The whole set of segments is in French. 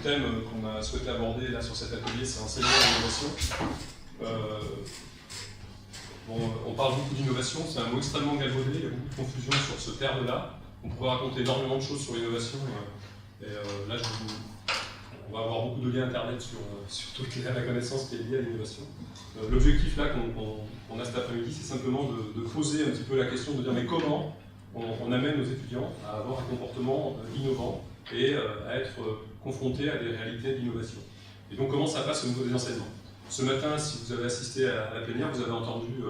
thème qu'on a souhaité aborder là sur cet atelier, c'est enseignement et innovation. Bon, on parle beaucoup d'innovation, c'est un mot extrêmement galvaudé, il y a beaucoup de confusion sur ce terme-là. On pourrait raconter énormément de choses sur l'innovation. Là, on va avoir beaucoup de liens internet sur toute la connaissance qui est liée à l'innovation. L'objectif là qu'on a cet après-midi, c'est simplement de poser un petit peu la question, de dire mais comment on amène nos étudiants à avoir un comportement innovant et à être confrontés à des réalités d'innovation. Et donc comment ça passe au niveau des enseignements. Ce matin, si vous avez assisté à la plénière, vous avez entendu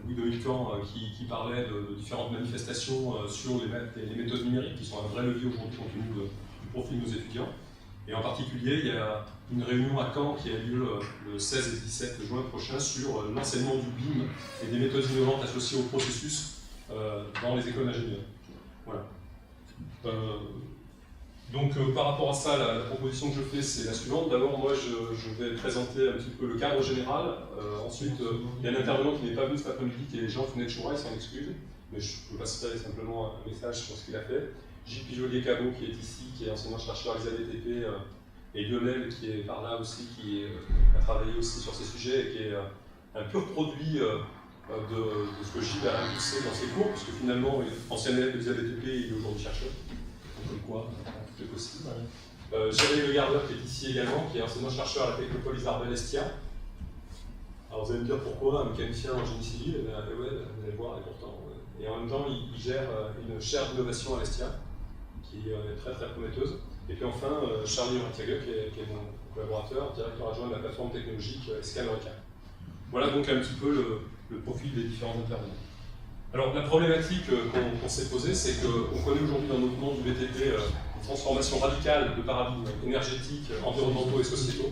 Louis Dominican qui parlait de différentes manifestations sur les méthodes numériques qui sont un vrai levier aujourd'hui compte tenu du profil de nos étudiants. Et en particulier, il y a une réunion à Caen qui a lieu le 16 et 17 juin prochain sur l'enseignement du BIM et des méthodes innovantes associées au processus dans les écoles d'ingénieurs. Voilà. Donc par rapport à ça, la proposition que je fais, c'est la suivante. D'abord, moi, je vais présenter un petit peu le cadre général. Ensuite, il y a un intervenant qui n'est pas venu cet après-midi, qui est Jean Fenêtre-Choura, il s'en excuse. Mais je vous passerai simplement un message sur ce qu'il a fait. Gilles Pijolier-Cabot, qui est ici, qui est enseignant-chercheur à l'ISABTP, et Lionel, qui est par là aussi, qui a travaillé aussi sur ces sujets, et qui est un pur produit de ce que Gilles a impulsé dans ses cours, puisque finalement, ancien élève de l'ISABTP, il est aujourd'hui chercheur. Donc quoi, tout est possible. Jérémy Le Gardeur, qui est ici également, qui est enseignant-chercheur à la Technopole Isarbel-Estia. Alors vous allez me dire pourquoi un mécanicien en génie civil, ouais, vous allez voir, et pourtant. Et en même temps, il gère une chaire d'innovation à l'Estia, qui est très très prometteuse. Et puis enfin, Charlie Ratiaga, qui est mon collaborateur, directeur adjoint de la plateforme technologique Scanorica. Voilà donc un petit peu le profil des différents intervenants. Alors la problématique qu'on s'est posée, c'est qu'on connaît aujourd'hui dans notre monde du BTP une transformation radicale de paradigmes énergétiques, environnementaux et sociétaux.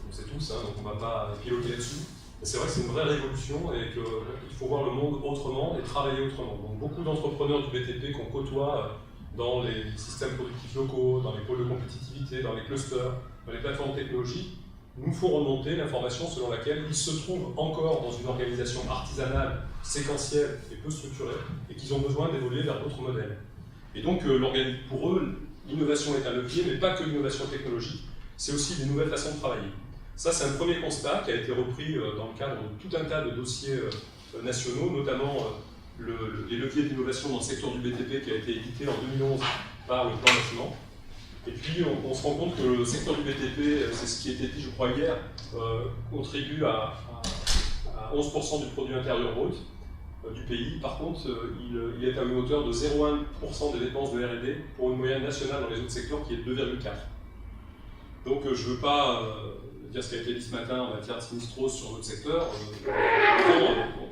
On sait tous, hein, donc on ne va pas piloter là-dessus. Mais c'est vrai que c'est une vraie révolution et qu'il faut voir le monde autrement et travailler autrement. Donc beaucoup d'entrepreneurs du BTP qu'on côtoie dans les systèmes productifs locaux, dans les pôles de compétitivité, dans les clusters, dans les plateformes technologiques, nous font remonter l'information selon laquelle ils se trouvent encore dans une organisation artisanale, séquentielle et peu structurée, et qu'ils ont besoin d'évoluer vers d'autres modèles. Et donc, pour eux, l'innovation est un levier, mais pas que l'innovation technologique, c'est aussi des nouvelles façons de travailler. Ça, c'est un premier constat qui a été repris dans le cadre de tout un tas de dossiers nationaux, notamment les leviers d'innovation dans le secteur du BTP qui a été édité en 2011 par le plan bâtiment. Et puis on se rend compte que le secteur du BTP, c'est ce qui a été dit je crois hier, contribue à 11% du produit intérieur brut du pays. Par contre, il est à une hauteur de 0,1% des dépenses de R&D pour une moyenne nationale dans les autres secteurs qui est de 2,4%. Donc je ne veux pas dire ce qui a été dit ce matin en matière de sinistrose sur notre secteur.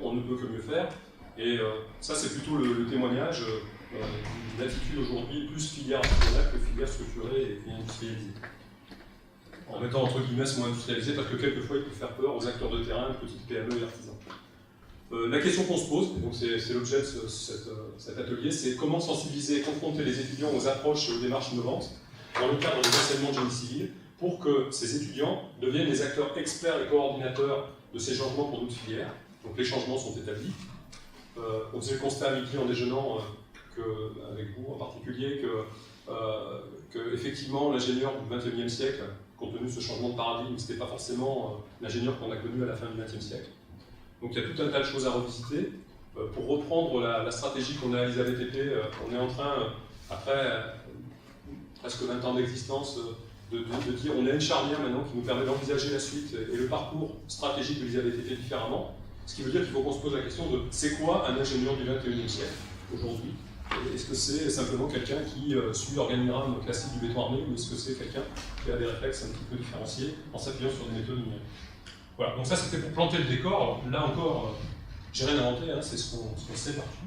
On ne peut que mieux faire. Et ça, c'est plutôt le témoignage d'une attitude aujourd'hui plus filière artisanale que filière structurée et industrialisée. En mettant entre guillemets ce mot industrialisé parce que quelquefois il peut faire peur aux acteurs de terrain, petites PME et artisans. La question qu'on se pose, et donc c'est l'objet de cet atelier, c'est comment sensibiliser et confronter les étudiants aux approches et aux démarches innovantes dans le cadre des enseignements de génie civil pour que ces étudiants deviennent des acteurs experts et coordinateurs de ces changements pour d'autres filières. Donc les changements sont établis. On faisait le constat à midi en déjeunant avec vous en particulier que effectivement l'ingénieur du XXIe siècle, compte tenu de ce changement de paradigme, ce n'était pas forcément l'ingénieur qu'on a connu à la fin du XXe siècle. Donc il y a tout un tas de choses à revisiter. Pour reprendre la stratégie qu'on a à l'ISABTP, on est en train, après presque 20 ans d'existence, de dire on a une charnière maintenant qui nous permet d'envisager la suite et le parcours stratégique de l'ISABTP différemment. Ce qui veut dire qu'il faut qu'on se pose la question de c'est quoi un ingénieur du XXIe siècle aujourd'hui? Est-ce que c'est simplement quelqu'un qui suit l'organigramme classique du béton armé ou est-ce que c'est quelqu'un qui a des réflexes un petit peu différenciés en s'appuyant sur des méthodes numériques? Voilà, donc ça c'était pour planter le décor. Alors, là encore, j'ai rien inventé, hein, c'est ce qu'on sait partout.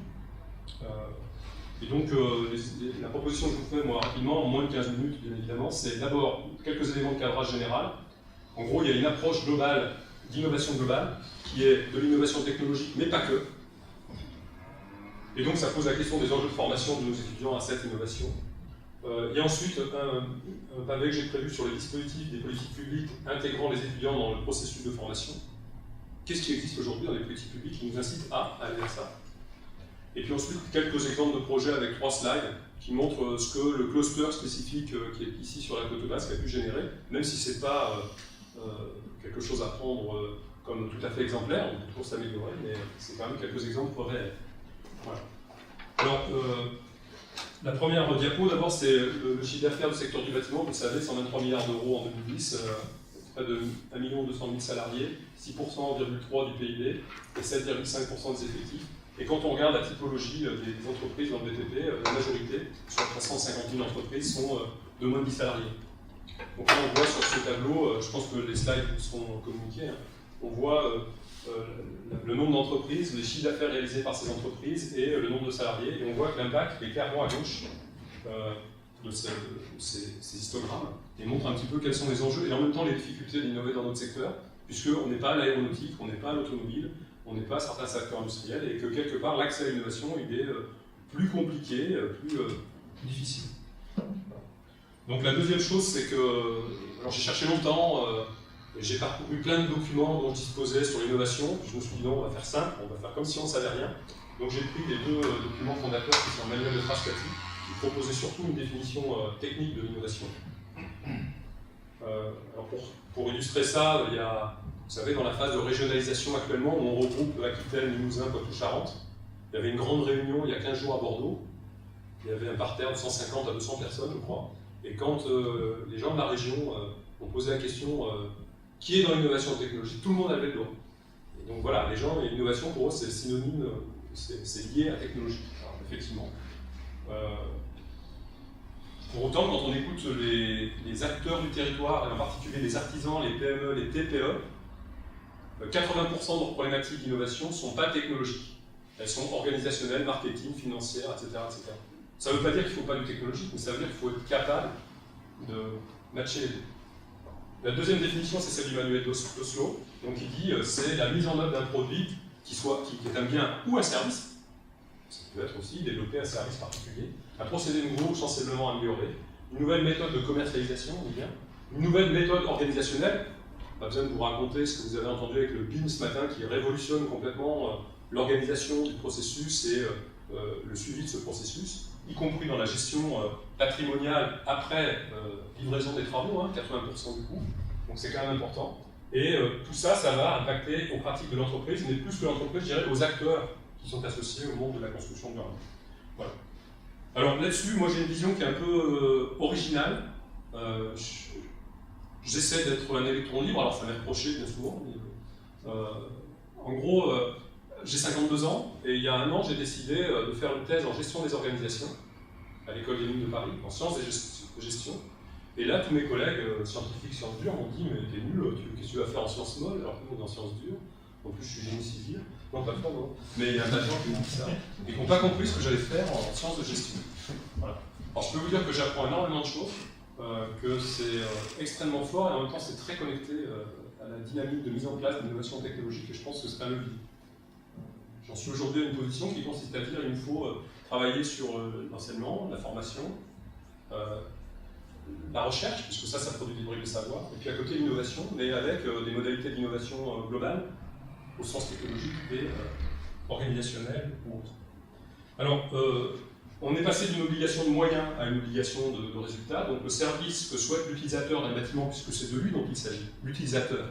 Et donc la proposition que je vous fais moi rapidement, en moins de 15 minutes bien évidemment, c'est d'abord quelques éléments de cadrage général. En gros, il y a une approche globale d'innovation globale qui est de l'innovation technologique, mais pas que. Et donc ça pose la question des enjeux de formation de nos étudiants à cette innovation. Il y a ensuite un pavé que j'ai prévu sur les dispositifs des politiques publiques intégrant les étudiants dans le processus de formation. Qu'est-ce qui existe aujourd'hui dans les politiques publiques qui nous incitent à aller vers ça? Et puis ensuite, quelques exemples de projets avec 3 slides qui montrent ce que le cluster spécifique qui est ici sur la côte basque a pu générer, même si ce n'est pas quelque chose à prendre comme tout à fait exemplaire, on peut toujours s'améliorer, mais c'est quand même quelques exemples réels. Voilà. Alors, la première diapo, d'abord, c'est le chiffre d'affaires du secteur du bâtiment. Vous le savez, 123 milliards d'euros en 2010, près de 1 200 000 salariés, 6,3% du PIB et 7,5% des effectifs. Et quand on regarde la typologie des entreprises dans le BTP, la majorité, sur 350 000 entreprises, sont de moins de 10 salariés. Donc là, on voit sur ce tableau, je pense que les slides seront communiqués, hein, on voit le nombre d'entreprises, les chiffres d'affaires réalisés par ces entreprises et le nombre de salariés. Et on voit que l'impact est clairement à gauche de ces histogrammes et montre un petit peu quels sont les enjeux et en même temps les difficultés d'innover dans notre secteur, puisqu'on n'est pas à l'aéronautique, on n'est pas à l'automobile, on n'est pas à certains secteurs industriels et que quelque part l'accès à l'innovation il est plus compliqué, plus difficile. Donc la deuxième chose, c'est que j'ai cherché longtemps, j'ai parcouru plein de documents dont je disposais sur l'innovation, puis je me suis dit non, on va faire simple, on va faire comme si on ne savait rien. Donc j'ai pris les 2 documents fondateurs qui sont un manuel de Frascati, qui proposait surtout une définition technique de l'innovation. Alors pour illustrer ça, il y a, vous savez, dans la phase de régionalisation actuellement, où on regroupe Aquitaine, Limousin, Poitou-Charentes, il y avait une grande réunion il y a 15 jours à Bordeaux, il y avait un parterre de 150 à 200 personnes, je crois, et quand les gens de la région ont posé la question qui est dans l'innovation technologique, tout le monde avait le doigt. Et donc voilà, les gens, l'innovation pour eux c'est synonyme, c'est lié à technologie, alors, effectivement. Pour autant, quand on écoute les acteurs du territoire, et en particulier les artisans, les PME, les TPE, 80% de leurs problématiques d'innovation ne sont pas technologiques. Elles sont organisationnelles, marketing, financières, etc. etc. Ça ne veut pas dire qu'il ne faut pas du technologique, mais ça veut dire qu'il faut être capable de matcher les deux. La deuxième définition, c'est celle du manuel d'Oslo. Donc il dit c'est la mise en œuvre d'un produit qui est un bien ou un service. Ça peut être aussi développer un service particulier. Un procédé nouveau, sensiblement amélioré. Une nouvelle méthode de commercialisation, on dit bien. Une nouvelle méthode organisationnelle. Pas besoin de vous raconter ce que vous avez entendu avec le BIM ce matin qui révolutionne complètement l'organisation du processus et le suivi de ce processus, y compris dans la gestion patrimoniale après livraison des travaux, hein, 80% du coût, donc c'est quand même important. Et tout ça, ça va impacter aux pratiques de l'entreprise, mais plus que l'entreprise, je dirais aux acteurs qui sont associés au monde de la construction durable. Voilà. Alors là-dessus, moi j'ai une vision qui est un peu originale. J'essaie d'être un électron libre, alors ça m'est reproché bien souvent. Mais, en gros, j'ai 52 ans, et il y a un an, j'ai décidé de faire une thèse en gestion des organisations à l'École des Mines de Paris, en sciences de gestion. Et là, tous mes collègues scientifiques sciences dures m'ont dit « mais t'es nul, qu'est-ce que tu vas faire en sciences molles alors que nous, on est en sciences dures ?» En plus, je suis génie civil. Non, pas trop, non. Mais il y a un tas de gens qui m'ont dit ça, et qui n'ont pas compris ce que j'allais faire en sciences de gestion. Voilà. Alors, je peux vous dire que j'apprends énormément de choses, que c'est extrêmement fort, et en même temps, c'est très connecté à la dynamique de mise en place d'innovation technologique, et je pense que c'est un levier. J'en suis aujourd'hui à une position qui consiste à dire qu'il nous faut travailler sur l'enseignement, la formation, la recherche, puisque ça produit des briques de savoir, et puis à côté l'innovation, mais avec des modalités d'innovation globale, au sens technologique et organisationnel ou autre. Alors, on est passé d'une obligation de moyens à une obligation de résultat, donc le service que souhaite l'utilisateur d'un bâtiment, puisque c'est de lui dont il s'agit, l'utilisateur.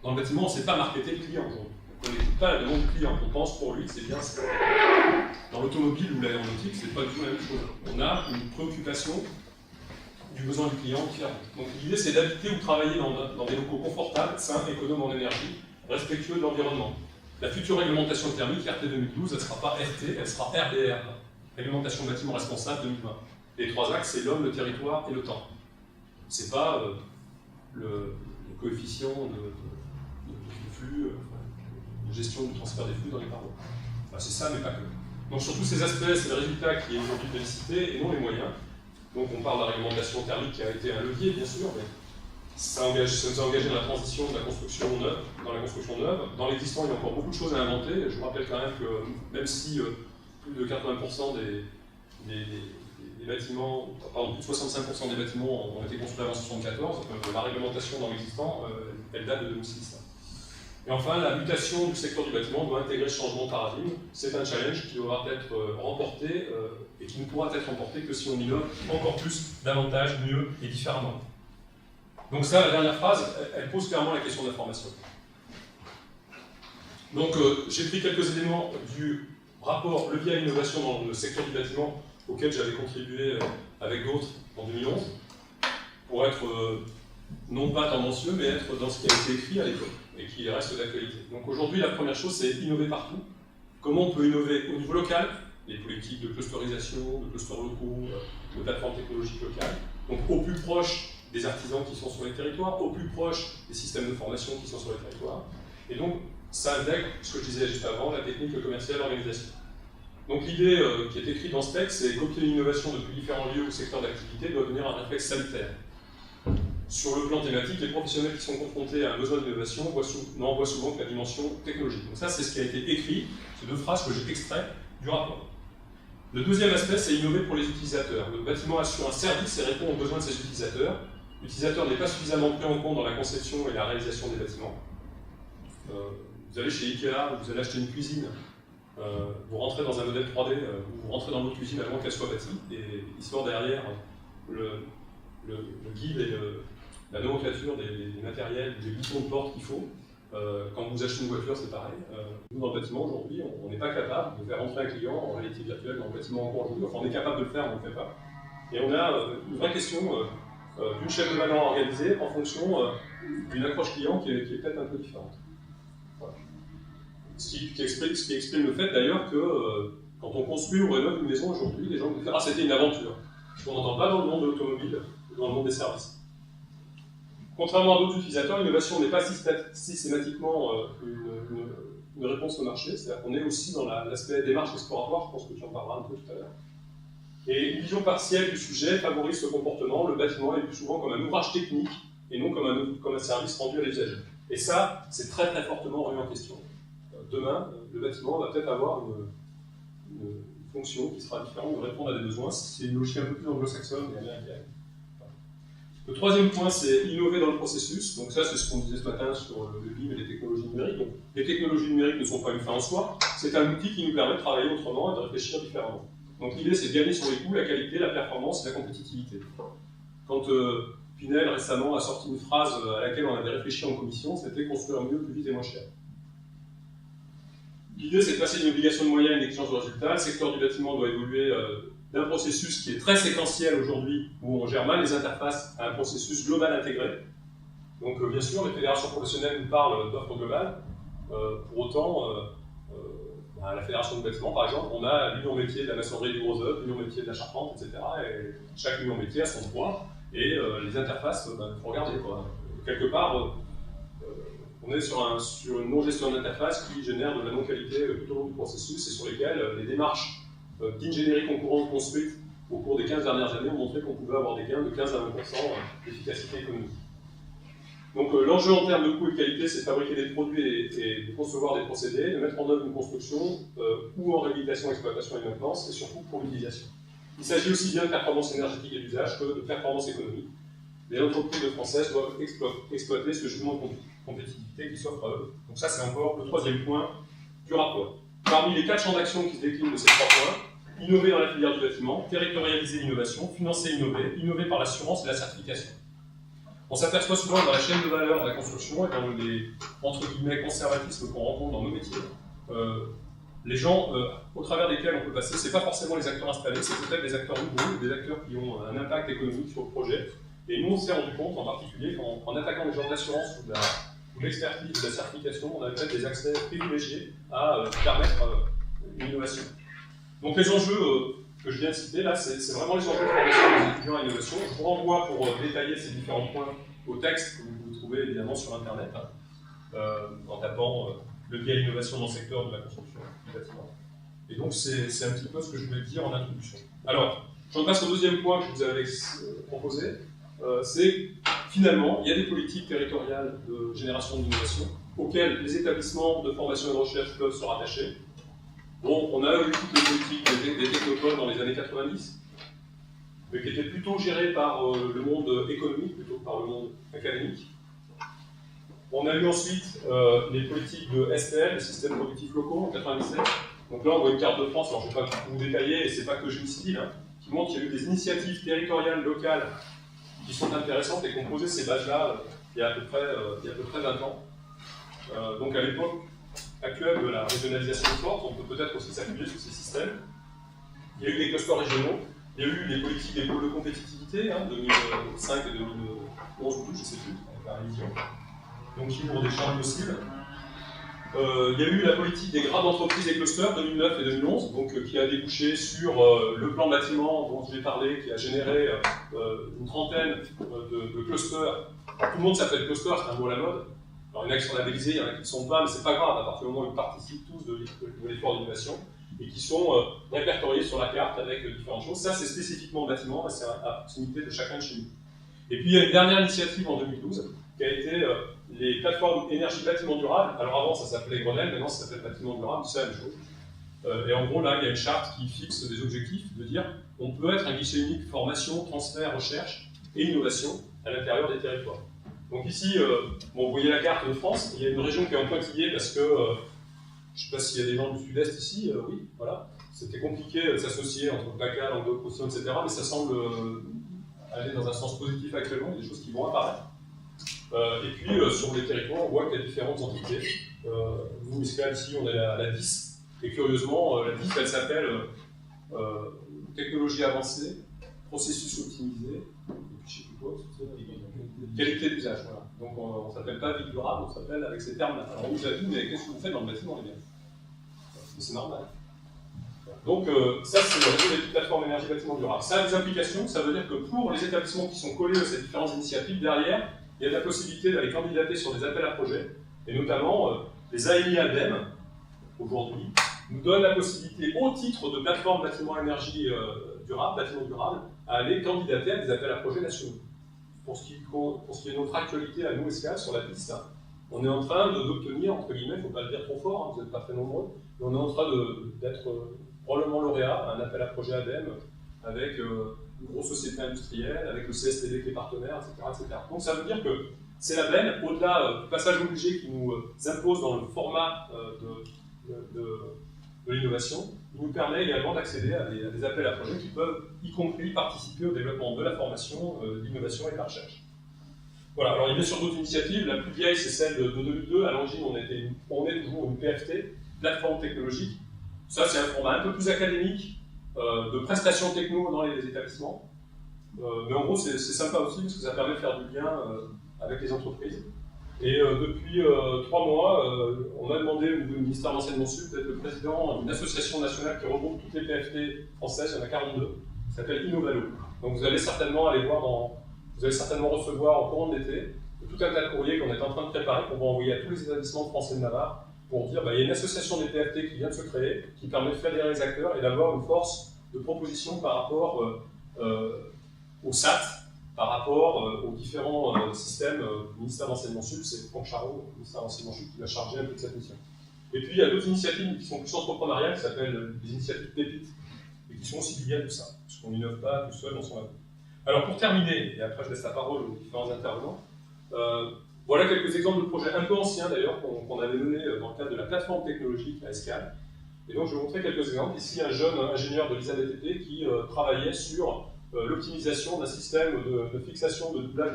Dans le bâtiment, on ne sait pas marketer le client aujourd'hui. On n'écoute pas la demande du client, on pense pour lui que c'est bien ça. Dans l'automobile ou l'aéronautique, c'est pas du tout la même chose. On a une préoccupation du besoin du client différente. Donc l'idée c'est d'habiter ou travailler dans des locaux confortables, sains, économes en énergie, respectueux de l'environnement. La future réglementation thermique, RT 2012, elle ne sera pas RT, elle sera RBR, Réglementation bâtiment responsable 2020. Les 3 axes, c'est l'homme, le territoire et le temps. C'est pas le coefficient de flux, de gestion du transfert des flux dans les parois. Enfin, c'est ça, mais pas que. Donc sur tous ces aspects, c'est le résultat qui est aujourd'hui félicité et non les moyens. Donc on parle de la réglementation thermique qui a été un levier, bien sûr, mais ça nous a engagé dans la transition de la construction neuve, Dans l'existant, il y a encore beaucoup de choses à inventer. Je vous rappelle quand même que même si plus de 80% des bâtiments, pardon, plus de 65% des bâtiments ont été construits avant 1974, la réglementation dans l'existant, elle date de 2006. Et enfin, la mutation du secteur du bâtiment doit intégrer ce changement de paradigme. C'est un challenge qui devra être remporté et qui ne pourra être remporté que si on innove encore plus, davantage, mieux et différemment. Donc ça, la dernière phrase, elle pose clairement la question de la formation. Donc j'ai pris quelques éléments du rapport levier à l'innovation dans le secteur du bâtiment auquel j'avais contribué avec d'autres en 2011 pour être non pas tendancieux, mais être dans ce qui a été écrit à l'époque et qui reste d'actualité. Donc aujourd'hui, la première chose, c'est innover partout. Comment on peut innover au niveau local, les politiques de clusterisation, de clusters locaux, de plateformes technologiques locales, donc au plus proche des artisans qui sont sur les territoires, au plus proche des systèmes de formation qui sont sur les territoires. Et donc, ça intègre ce que je disais juste avant, la technique commerciale, l'organisation. Donc l'idée qui est écrite dans ce texte, c'est copier l'innovation depuis différents lieux ou secteurs d'activité doit devenir un réflexe salutaire. Sur le plan thématique, les professionnels qui sont confrontés à un besoin d'innovation n'en voient souvent que la dimension technologique. Donc ça, c'est ce qui a été écrit, ces deux phrases que j'ai extraites du rapport. Le deuxième aspect, c'est innover pour les utilisateurs. Le bâtiment assure un service et répond aux besoins de ses utilisateurs. L'utilisateur n'est pas suffisamment pris en compte dans la conception et la réalisation des bâtiments. Vous allez chez Ikea, vous allez acheter une cuisine, vous rentrez dans un modèle 3D, vous rentrez dans votre cuisine avant qu'elle soit bâtie, et il sort derrière le guide et la nomenclature des matériels, des boutons de porte qu'il faut. Quand vous achetez une voiture, c'est pareil. Nous, dans le bâtiment, aujourd'hui, on n'est pas capable de faire rentrer un client en réalité virtuelle dans le bâtiment en cours aujourd'hui. Enfin, on est capable de le faire, mais on ne le fait pas. Et on a une vraie question d'une chaîne de valeur organisée en fonction d'une approche client qui est peut-être un peu différente. Voilà. Ce qui exprime le fait d'ailleurs que quand on construit ou rénove une maison aujourd'hui, les gens vont dire « Ah, c'était une aventure ». Ce qu'on n'entend pas dans le monde de l'automobile, dans le monde des services. Contrairement à d'autres utilisateurs, l'innovation n'est pas systématiquement une réponse au marché, c'est-à-dire qu'on est aussi dans l'aspect démarche exploratoire, je pense que tu en parleras un peu tout à l'heure. Et une vision partielle du sujet favorise ce comportement, le bâtiment est plus souvent comme un ouvrage technique et non comme un service rendu à l'usager. Et ça, c'est très très fortement remis en question. Demain, le bâtiment va peut-être avoir une fonction qui sera différente de répondre à des besoins, c'est une logique un peu plus anglo-saxonne et américaine. Le troisième point, c'est innover dans le processus. Donc ça, c'est ce qu'on disait ce matin sur le BIM et les technologies numériques. Donc, les technologies numériques ne sont pas une fin en soi, c'est un outil qui nous permet de travailler autrement et de réfléchir différemment. Donc l'idée, c'est de gagner sur les coûts, la qualité, la performance et la compétitivité. Quand Pinel récemment a sorti une phrase à laquelle on avait réfléchi en commission, c'était construire mieux, plus vite et moins cher. L'idée, c'est de passer d'une obligation de moyens à une exigence de résultat. Le secteur du bâtiment doit évoluer d'un processus qui est très séquentiel aujourd'hui, où on gère mal les interfaces, à un processus global intégré. Donc bien sûr, les fédérations professionnelles nous parlent d'offres globales. Pour autant, à la fédération de bâtiment, par exemple, on a l'union métier de la maçonnerie du gros œuvre, l'union métier de la charpente, etc. Et chaque union métier a son droit. Et les interfaces, il faut regarder, quoi. Quelque part, on est sur une non-gestion d'interface qui génère de la non-qualité tout au long du processus et sur lesquelles les démarches d'ingénierie concurrente construites au cours des 15 dernières années ont montré qu'on pouvait avoir des gains de 15 à 20% d'efficacité économique. Donc l'enjeu en termes de coût et de qualité, c'est de fabriquer des produits et de concevoir des procédés, de mettre en œuvre une construction ou en réhabilitation, exploitation et maintenance, et surtout pour l'utilisation. Il s'agit aussi bien de performance énergétique et d'usage que de performance économique. Les entreprises françaises doivent exploiter ce jugement de compétitivité qui s'offre à eux. Donc ça, c'est encore le troisième point du rapport. Parmi les 4 champs d'action qui se déclinent de ces 3 points, innover dans la filière du bâtiment, territorialiser l'innovation, financer innover par l'assurance et la certification. On s'aperçoit souvent dans la chaîne de valeur de la construction et dans les entre guillemets conservatismes qu'on rencontre dans nos métiers. Les gens au travers desquels on peut passer, ce n'est pas forcément les acteurs installés, c'est peut-être des acteurs nouveaux, des acteurs qui ont un impact économique sur le projet. Et nous, on s'est rendu compte, en particulier, qu'en attaquant les gens de l'assurance ou de l'expertise, de la certification, on avait peut-être des accès privilégiés à permettre une innovation. Donc les enjeux que je viens de citer, là, c'est vraiment les enjeux de formation des étudiants à l'innovation. Je vous renvoie pour détailler ces différents points au texte que vous pouvez trouver évidemment sur Internet, en tapant le biais à l'innovation dans le secteur de la construction du bâtiment. Et donc c'est un petit peu ce que je voulais dire en introduction. Alors, j'en passe au deuxième point que je vous avais proposé. C'est finalement, il y a des politiques territoriales de génération d'innovation auxquelles les établissements de formation et de recherche peuvent se rattacher. Bon, on a eu toutes les politiques des technopoles dans les années 90, mais qui étaient plutôt gérées par le monde économique plutôt que par le monde académique. On a eu ensuite les politiques de SPL, les systèmes productifs locaux, en 97. Donc là, on voit une carte de France, alors je ne vais pas vous détailler, et c'est pas que Génie Civil, hein, qui montre qu'il y a eu des initiatives territoriales, locales, qui sont intéressantes et qui ont posé ces bases-là il y a à peu près 20 ans. Donc à l'époque actuelle de la régionalisation forte, on peut peut-être aussi s'appuyer sur ces systèmes. Il y a eu des clusters régionaux, il y a eu les politiques des pôles de compétitivité, 2005 et 2011 ou 12, je ne sais plus, avec la révision, donc qui ouvrent des champs possibles. Il y a eu la politique des grades d'entreprise et clusters 2009 et 2011, donc, qui a débouché sur le plan bâtiment dont je vais parler, qui a généré une trentaine de clusters. Alors, tout le monde s'appelle cluster, c'est un mot à la mode. Alors, il y en a qui sont labellisés, il y en a qui ne sont pas, mais c'est pas grave, à partir du moment où ils participent tous de l'effort d'innovation et qui sont répertoriés sur la carte avec différentes choses. Ça, c'est spécifiquement au bâtiment et c'est à proximité de chacun de chez nous. Et puis, il y a une dernière initiative en 2012 qui a été les plateformes énergie bâtiment durable. Alors avant, ça s'appelait Grenelle, maintenant ça s'appelle bâtiment durable, c'est la même chose. Et en gros, là, il y a une charte qui fixe des objectifs de dire on peut être un guichet unique formation, transfert, recherche et innovation à l'intérieur des territoires. Donc ici, bon, vous voyez la carte de France, il y a une région qui est en pointillé parce que, je ne sais pas s'il y a des gens du sud-est ici, oui, voilà. C'était compliqué de s'associer entre PACA, Languedoc-Roussillon, etc., mais ça semble aller dans un sens positif actuellement, il y a des choses qui vont apparaître. Et puis, sur les territoires, on voit qu'il y a différentes entités. Nous, Escale, ici, on est à la 10. Et curieusement, la 10, elle s'appelle technologie avancée, processus optimisé, et puis je ne sais plus quoi, qualité d'usage. Voilà. Donc, on ne s'appelle pas vie durable, on s'appelle avec ces termes-là. Alors, on nous a dit, mais qu'est-ce que vous faites dans le bâtiment, les gars? Mais c'est normal. Donc, ça, c'est le réseau des plateformes énergie bâtiment durable. Ça a des implications, ça veut dire que pour les établissements qui sont collés à ces différentes initiatives, derrière, il y a de la possibilité d'aller candidater sur des appels à projets, et notamment les AMI ADEME, aujourd'hui, nous donnent la possibilité, au titre de plateforme bâtiment énergie durable, bâtiment durable, à aller candidater à des appels à projets nationaux. Pour ce qui est de notre actualité à nous, Escale, sur la piste, on est en train d'obtenir, entre guillemets, il ne faut pas le dire trop fort, vous n'êtes pas très nombreux, mais on est en train d'être probablement lauréat à un appel à projet ADEME avec une grosse société industrielle, avec le CSTD qui est partenaire, etc., etc. Donc ça veut dire que ces labels, au-delà du passage obligé qui nous impose dans le format de l'innovation, il nous permet également d'accéder à des appels à projets qui peuvent, y compris, participer au développement de la formation, de l'innovation et de la recherche. Voilà, alors il y a bien sûr d'autres initiatives. La plus vieille, c'est celle de 2002. À l'origine, on est toujours une PFT, plateforme technologique. Ça, c'est un format un peu plus académique, de prestations techno dans les établissements. Mais en gros, c'est sympa aussi parce que ça permet de faire du lien avec les entreprises. Et depuis 3 mois, on a demandé au niveau du ministère de l'Enseignement Sup d'être le président d'une association nationale qui regroupe toutes les PFT françaises, il y en a 42, qui s'appelle Innovalo. Donc vous allez certainement aller voir vous allez certainement recevoir en courant de l'été tout un tas de courriers qu'on est en train de préparer, qu'on va envoyer à tous les établissements de France et de Navarre, pour dire il y a une association des PFT qui vient de se créer, qui permet de fédérer les acteurs et d'avoir une force de proposition par rapport au SAT, par rapport aux différents systèmes du ministère de l'Enseignement Sup. C'est Franck Charot, le ministère de l'Enseignement Sup, qui va charger un peu de cette mission. Et puis il y a d'autres initiatives qui sont plus entrepreneuriales, qui s'appellent des initiatives pépites, et qui sont aussi liées à tout ça, parce qu'on n'innove pas tout seul dans son labo. Alors pour terminer, et après je laisse la parole aux différents intervenants, voilà quelques exemples de projets un peu anciens d'ailleurs qu'on avait menés dans le cadre de la plateforme technologique à Escale. Et donc je vais vous montrer quelques exemples. Ici un jeune ingénieur de l'ISA-BTP qui travaillait sur l'optimisation d'un système de fixation de doublage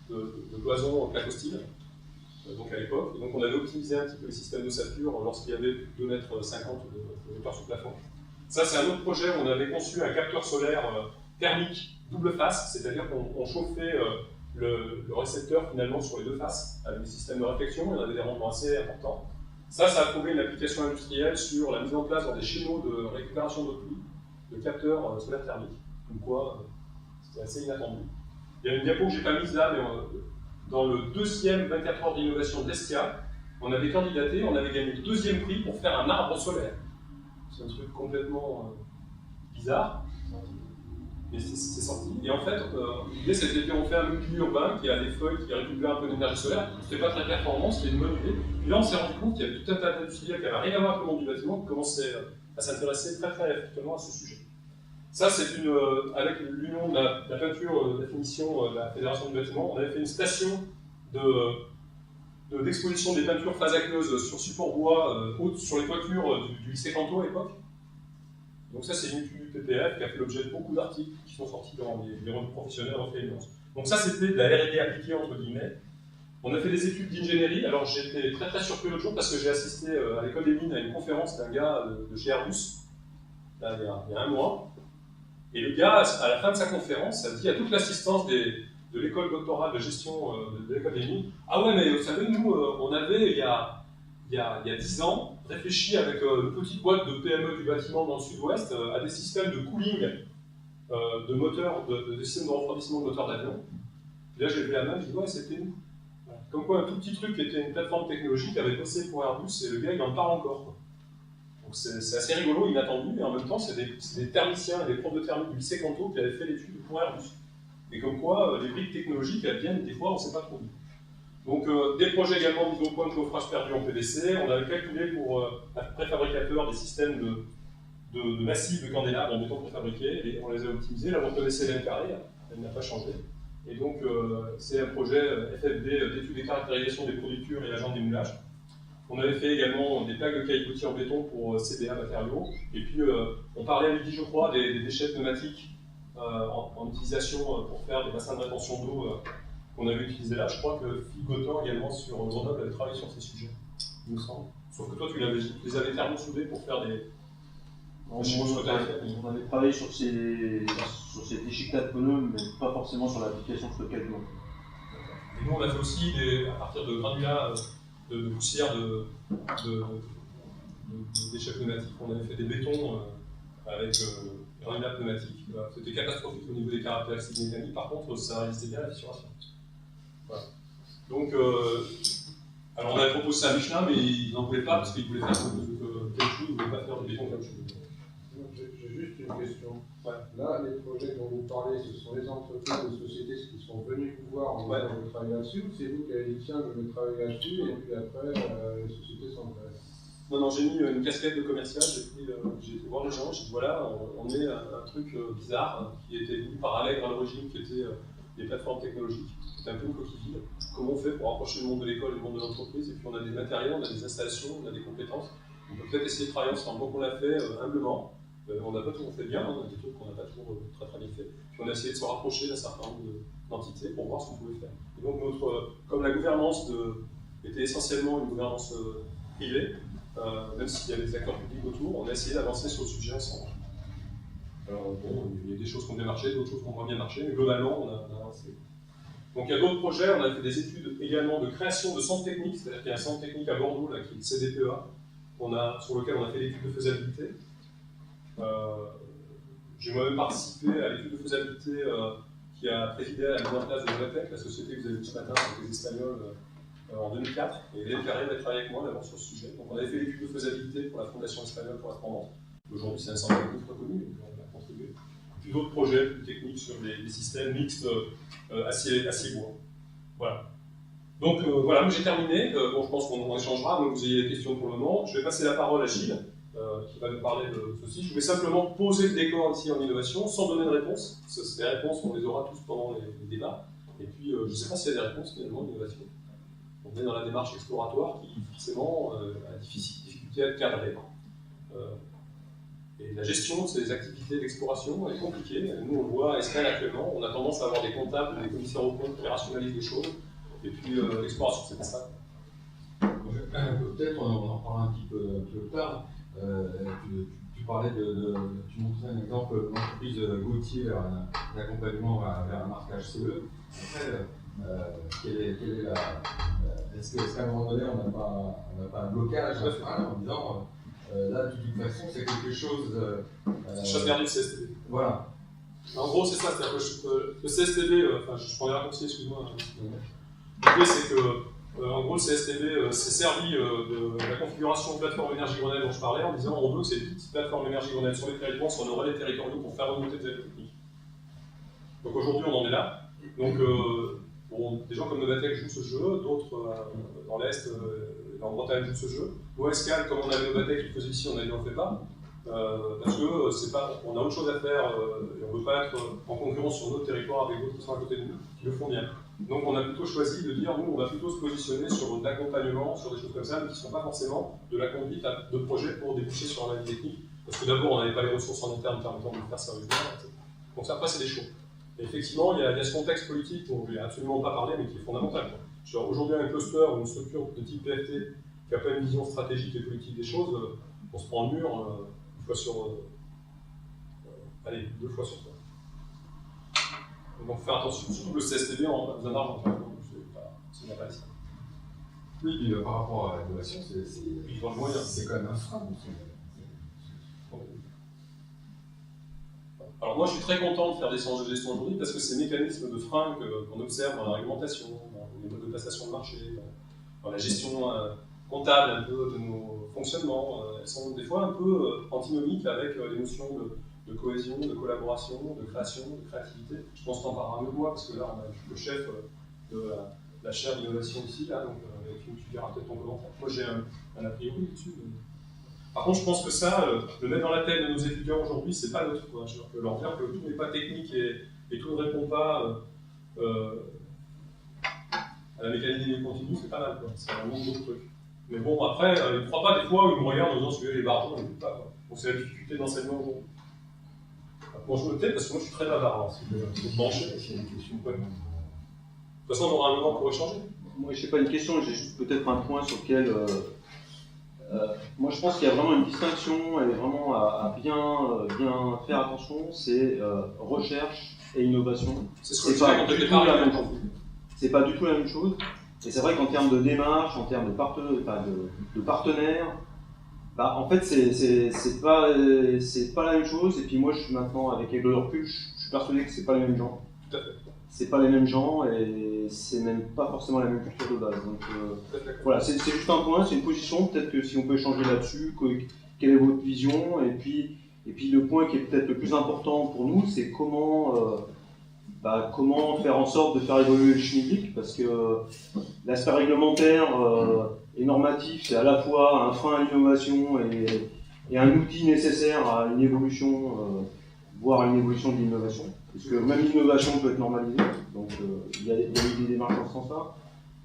de cloisons placostiles, donc à l'époque. Et donc on avait optimisé un petit peu les systèmes d'ossature lorsqu'il y avait 2,50 m de hauteur sous plafond. Ça c'est un autre projet où on avait conçu un capteur solaire thermique double face, c'est-à-dire qu'on chauffait le récepteur finalement sur les deux faces avec des systèmes de réflexion, il y en avait des rendements assez importants. Ça a trouvé une application industrielle sur la mise en place dans des schémas de récupération d'eau de pluie de capteurs solaires thermiques. Comme quoi, c'était assez inattendu. Il y a une diapo que je n'ai pas mise là, mais dans le deuxième 24 heures d'innovation de l'ESCA, on avait candidaté, on avait gagné le deuxième prix pour faire un arbre solaire. C'est un truc complètement bizarre, mais c'est sorti. Et en fait, l'idée c'était qu'on fait un mobilier urbain qui a des feuilles qui récupèrent un peu d'énergie solaire. C'était pas très performant, c'était une bonne idée. Puis là, on s'est rendu compte qu'il y avait tout un tas d'industriels qui n'avaient rien à voir avec le monde du bâtiment qui commençaient à s'intéresser très très fortement à ce sujet. Ça, c'est avec l'union de la peinture de la finition de la Fédération du bâtiment, on avait fait une station de d'exposition des peintures phase aqueuse sur support bois sur les toitures du lycée Canto à l'époque. Donc ça, c'est une étude du PPF qui a fait l'objet de beaucoup d'articles qui sont sortis dans les revues professionnelles en freelance. Donc ça, c'était de la R&D appliquée, entre guillemets. On a fait des études d'ingénierie. Alors j'étais très très surpris l'autre jour parce que j'ai assisté à l'école des mines à une conférence d'un gars de chez Airbus, là, il y a un mois. Et le gars, à la fin de sa conférence, a dit à toute l'assistance de l'école doctorale de gestion de l'école des mines, « Ah ouais, mais vous savez, nous, on avait, il y a 10 ans, réfléchi avec une petite boîte de PME du bâtiment dans le sud-ouest à des systèmes de cooling de moteurs, des systèmes de refroidissement de moteurs d'avion. » Puis là, j'ai levé la main, j'ai dit « Ouais, c'était nous. » Comme quoi, un tout petit truc qui était une plateforme technologique avait bossé pour Airbus et le gars, il en parle encore, quoi. Donc c'est assez rigolo, inattendu, et en même temps, c'est des thermiciens et des profs de thermique du lycée Canto qui avaient fait l'étude pour Airbus. Et comme quoi, les briques technologiques, elles viennent des fois, on ne sait pas trop d'où. Donc des projets également mis au point de coffrage perdu en PVC. On avait calculé pour un préfabricateur des systèmes de massifs de candélabres en béton préfabriqué, et on les a optimisés. Là, vous reconnaissez l'aile carrée, elle n'a pas changé. Et donc, c'est un projet FFD d'étude et caractérisation des produitures et agents d'émoulage. On avait fait également des plaques de cailloutier en béton pour CBA matériaux. Et puis, on parlait à midi, je crois, des déchets pneumatiques en utilisation pour faire des bassins de rétention d'eau qu'on avait utilisés là. Je crois que Philippe Gautan, également, sur Grenoble, avait travaillé sur ces sujets, il me semble. Sauf que toi, tu les avais thermosoudés pour faire des... On avait travaillé sur ces déchiquetats de pneus, mais pas forcément sur l'application stockage d'eau. Et nous, on a fait aussi, à partir de granulats de poussière de déchets pneumatiques, on avait fait des bétons avec granulats pneumatiques. C'était catastrophique au niveau des caractéristiques mécaniques, par contre, ça résistait bien à la fissuration. Voilà. Donc, alors on avait proposé ça à Michelin, mais ils n'en voulaient pas parce qu'ils voulaient faire caoutchouc, ils ne voulaient pas faire des bétons caoutchouc. J'ai juste une question. Ouais. Là, les projets dont vous parlez, ce sont les entreprises, les sociétés qui sont venues vous voir en disant que vous travaillez là-dessus, ou c'est vous qui avez dit tiens, je vais travailler là-dessus, et puis après, les sociétés s'intéressent? Non, j'ai mis une casquette de commercial, j'ai été voir les gens, j'ai dit voilà, on est un truc bizarre qui était venu par Allègre à l'origine, qui était des plateformes technologiques. C'était un peu une coquille vide. Comment on fait pour rapprocher le monde de l'école et le monde de l'entreprise? Et puis on a des matériaux, on a des installations, on a des compétences. On peut peut-être essayer de travailler ensemble. Donc on l'a fait humblement. On n'a pas toujours fait bien, on a des trucs qu'on n'a pas toujours très très bien fait. Puis on a essayé de se rapprocher d'un certain nombre d'entités pour voir ce qu'on pouvait faire. Et donc comme la gouvernance était essentiellement une gouvernance privée, même s'il y avait des acteurs publics autour, on a essayé d'avancer sur le sujet ensemble. Alors bon, il y a des choses qui ont bien marché, d'autres choses qui ont moins bien marché, mais globalement on a avancé. Donc il y a d'autres projets, on a fait des études également de création de centres techniques, c'est-à-dire qu'il y a un centre technique à Bordeaux, là, qui est le CDPEA, sur lequel on a fait l'étude de faisabilité. J'ai moi-même participé à l'étude de faisabilité qui a présidé à la mise en place de Novatec, la société que vous avez vue ce matin avec les Espagnols en 2004. Et Hélène Carré avait travaillé avec moi d'abord sur ce sujet. Donc on avait fait l'étude de faisabilité pour la Fondation espagnole correspondante. Aujourd'hui c'est un centre technique reconnu, donc on a contribué. Et puis d'autres projets plus techniques sur des systèmes mixtes acier-bois. Voilà. Donc voilà, j'ai terminé. Bon, je pense qu'on échangera, donc vous ayez des questions pour le moment. Je vais passer la parole à Gilles, qui va nous parler de ceci. Je vais simplement poser le décor ici en innovation, sans donner de réponse. Les réponses, on les aura tous pendant les débats. Et puis, je ne sais pas s'il y a des réponses finalement en innovation. On est dans la démarche exploratoire qui, forcément, a difficulté à être cadrée. Et la gestion de ces activités d'exploration est compliquée. Nous, on le voit à Estelle actuellement. On a tendance à avoir des comptables, des commissaires aux comptes qui rationalisent les choses. Et puis, l'exploration, c'est pas ça. Peut-être, on en parlera un petit peu plus tard. Tu parlais tu montrais un exemple de l'entreprise Gauthier vers un accompagnement vers un marquage CE. Après, est-ce qu'à un moment donné, on n'a pas un blocage en disant là, de toute façon, c'est quelque chose. Chasse gardée du CSTB. Voilà. En gros, c'est ça, c'est-à-dire que le CSTB, je prends les raccourcis, excuse-moi. L'idée, c'est que, en gros, le CSTB s'est servi de la configuration de plateforme énergie Grenelle dont je parlais en disant on veut que ces petites plateformes énergie Grenelle sur les territoires soient nos relais territoriaux pour faire remonter des aides techniques. Donc aujourd'hui, on en est là. Donc, des gens comme Novatec jouent ce jeu, d'autres dans l'Est, en Bretagne jouent ce jeu. Nous, à Escale, comme on avait Novatec qui le faisait ici, on a dit on ne le fait pas. parce que c'est pas, on a autre chose à faire et on ne veut pas être en concurrence sur notre territoire avec d'autres qui sont à côté de nous, qui le font bien. Donc on a plutôt choisi de dire, nous, on va plutôt se positionner sur de l'accompagnement, sur des choses comme ça, mais qui ne sont pas forcément de la conduite de projets pour déboucher sur la vie technique, parce que d'abord, on n'avait pas les ressources en interne permettant de le faire sérieusement, etc. Donc ça, après, c'est des choix. Et effectivement, il y a ce contexte politique dont je n'ai absolument pas parlé, mais qui est fondamental. Aujourd'hui, un cluster ou une structure de type PFT qui n'a pas une vision stratégique et politique des choses, on se prend le mur une fois sur... allez, 2 fois sur 3. Donc, faut faire attention, surtout que le CSTB en besoin d'argent. C'est pas ici. Oui, puis par rapport à l'innovation, c'est quand même un frein. Alors moi je suis très content de faire des séances de gestion aujourd'hui parce que ces mécanismes de frein qu'on observe dans la réglementation, dans les modes de passation de marché, dans la gestion comptable un peu de nos fonctionnements, elles sont des fois un peu antinomiques avec les notions de cohésion, de collaboration, de création, de créativité. Je pense qu'on en parlera mieux que moi parce que là on a le chef de la chaire d'innovation ici, là, donc avec qui tu diras peut-être ton commentaire. Moi j'ai un a priori dessus. Par contre, je pense que ça, le mettre dans la tête de nos étudiants aujourd'hui, c'est pas notre quoi. Je peux leur dire que tout n'est pas technique et tout ne répond pas à la mécanique continue, c'est pas mal, quoi. C'est un nombre d'autres trucs. Mais bon, après, ils ne croient pas des fois où ils me regardent en disant celui-là, les barjons, ils n'écoutent pas, quoi. Donc c'est la difficulté d'enseignement aujourd'hui. Bon, je me tais parce que moi je suis très bavard, hein, si vous branchez, s'il y a une question. Ouais. De toute façon, on aura un moment pour échanger. Moi, je n'ai pas une question, j'ai juste peut-être un point sur lequel. Moi, je pense qu'il y a vraiment une distinction et vraiment à bien faire attention, c'est recherche et innovation. C'est ce que je disais quand tu étais pas la même chose. C'est pas du tout la même chose. Et c'est vrai qu'en termes de démarche, en termes de partenaires, bah, en fait, c'est pas la même chose. Et puis moi, je suis maintenant, avec le recul, je suis persuadé que c'est pas les mêmes gens. Tout à fait. C'est pas les mêmes gens et c'est même pas forcément la même culture de base. Donc voilà, c'est juste un point, c'est une position. Peut-être que si on peut échanger là-dessus, quelle est votre vision? Et puis le point qui est peut-être le plus important pour nous, c'est comment faire en sorte de faire évoluer le schmilblick, parce que l'aspect réglementaire et normatif, c'est à la fois un frein à l'innovation et un outil nécessaire à une évolution, voire à une évolution de l'innovation. Parce que même l'innovation peut être normalisée, donc il y a eu des démarches dans ce sens-là.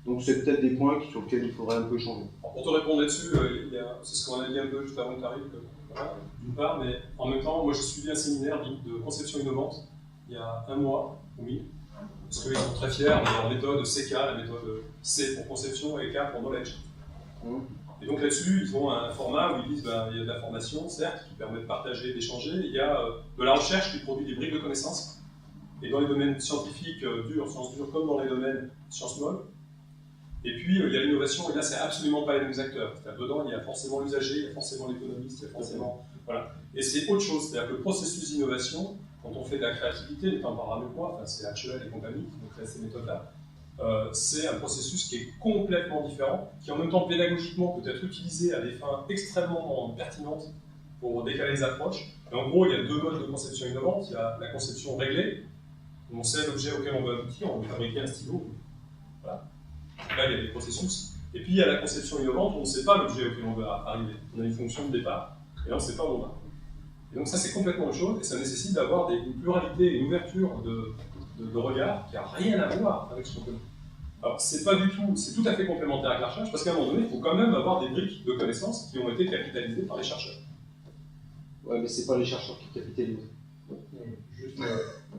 Donc c'est peut-être des points sur lesquels il faudrait un peu changer. Pour te répondre là-dessus, c'est ce qu'on a dit un peu juste avant que tu arrives, d'une part, mais en même temps, moi j'ai suivi un séminaire de conception innovante il y a 1 mois, oui, parce qu'ils sont très fiers de leur méthode CK, la méthode C pour conception et K pour knowledge. Et donc là-dessus, ils ont un format où ils disent il y a de la formation, certes, qui permet de partager, d'échanger, il y a de la recherche qui produit des briques de connaissances, et dans les domaines scientifiques durs, sciences dures, comme dans les domaines sciences molles. Et puis il y a l'innovation, et là c'est absolument pas les mêmes acteurs. C'est-à-dire dedans, il y a forcément l'usager, il y a forcément l'économiste, il y a forcément. Voilà. Et c'est autre chose, c'est-à-dire que le processus d'innovation, quand on fait de la créativité, les temps parlera mieux que moi, c'est HEL et compagnie qui ont créé ces méthodes-là. C'est un processus qui est complètement différent, qui en même temps pédagogiquement peut être utilisé à des fins extrêmement pertinentes pour décaler les approches. Et en gros, il y a 2 modes de conception innovante. Il y a la conception réglée, où on sait l'objet auquel on veut aboutir, on veut fabriquer un stylo. Voilà. Là, il y a des processus. Et puis, il y a la conception innovante, où on ne sait pas l'objet auquel on veut arriver. On a une fonction de départ, et là, on ne sait pas où on va. Et donc ça, c'est complètement autre chose, et ça nécessite d'avoir une pluralité et une ouverture de regard qui n'a rien à voir avec ce qu'on connaît. Alors, c'est pas du tout, c'est tout à fait complémentaire avec la recherche, parce qu'à un moment donné, il faut quand même avoir des briques de connaissances qui ont été capitalisées par les chercheurs. Ouais, mais c'est pas les chercheurs qui capitalisent. Juste,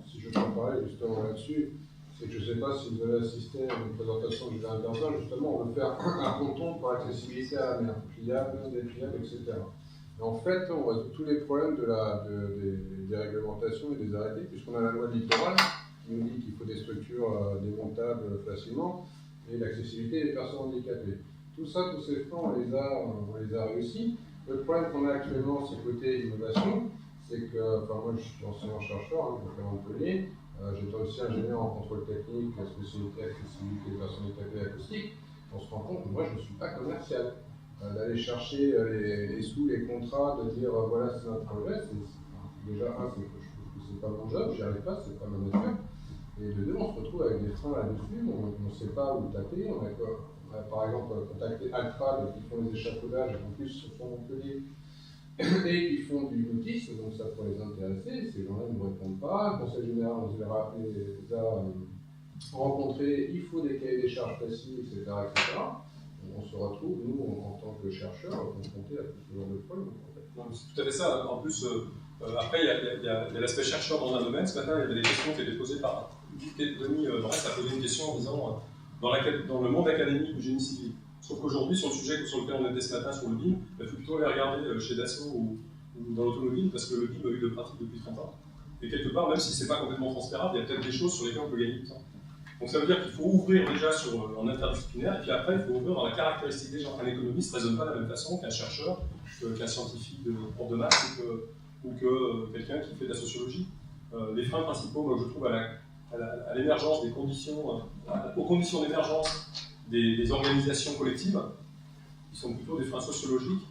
si je peux en parler justement là-dessus, c'est que je ne sais pas si vous avez assisté à une présentation du intervenant, justement, on veut faire un ponton pour l'accessibilité à la mer, pliable, dépliable, etc. Et en fait, on résout tous les problèmes des réglementations et des arrêtés, puisqu'on a la loi littorale qui nous dit qu'il faut des structures démontables facilement et l'accessibilité des personnes handicapées. Tout ça, tous ces fronts, on les a réussis. Le problème qu'on a actuellement, c'est côté innovation, c'est que, moi je suis enseignant-chercheur, donc à Montpellier, j'étais aussi ingénieur en contrôle technique, spécialité accessibilité des personnes handicapées acoustiques. On se rend compte que moi je ne suis pas commercial. D'aller chercher les sous, les contrats, de dire voilà c'est un projet, déjà c'est que je trouve que c'est pas mon job, j'y arrive pas, c'est pas ma nature. Et de deux, on se retrouve avec des freins là-dessus, on ne sait pas où taper. On a par exemple contacté Altrad qui font les échafaudages, et en plus sur Montpellier, et qui font du notisme, donc ça pourrait les intéresser. Ces gens-là ne nous répondent pas. Le Conseil général, on les a rencontrés, il faut des cahiers des charges précis, etc., etc. On se retrouve, nous, en tant que chercheurs, confrontés à tout ce genre de problème. En fait. Non, c'est tout à fait ça. En plus, après, il y a l'aspect chercheur dans un domaine. Ce matin, il y avait des questions qui étaient posées par Denis Bress a posé une question en disant dans le monde académique du génie civil. Sauf qu'aujourd'hui, sur le sujet sur lequel on était ce matin, sur le BIM, il faut plutôt aller regarder chez Dassault ou dans l'automobile, parce que le BIM a eu de pratique depuis 30 ans. Et quelque part, même si ce n'est pas complètement transférable, il y a peut-être des choses sur lesquelles on peut gagner du temps. Donc ça veut dire qu'il faut ouvrir déjà en interdisciplinaire, et puis après, il faut ouvrir dans la caractéristique des gens. Un économiste ne raisonne pas de la même façon qu'un chercheur, qu'un scientifique de prof de maths, ou que quelqu'un qui fait de la sociologie. Les freins principaux, moi, je trouve, à l'émergence des conditions, aux conditions d'émergence des organisations collectives, qui sont plutôt des freins sociologiques,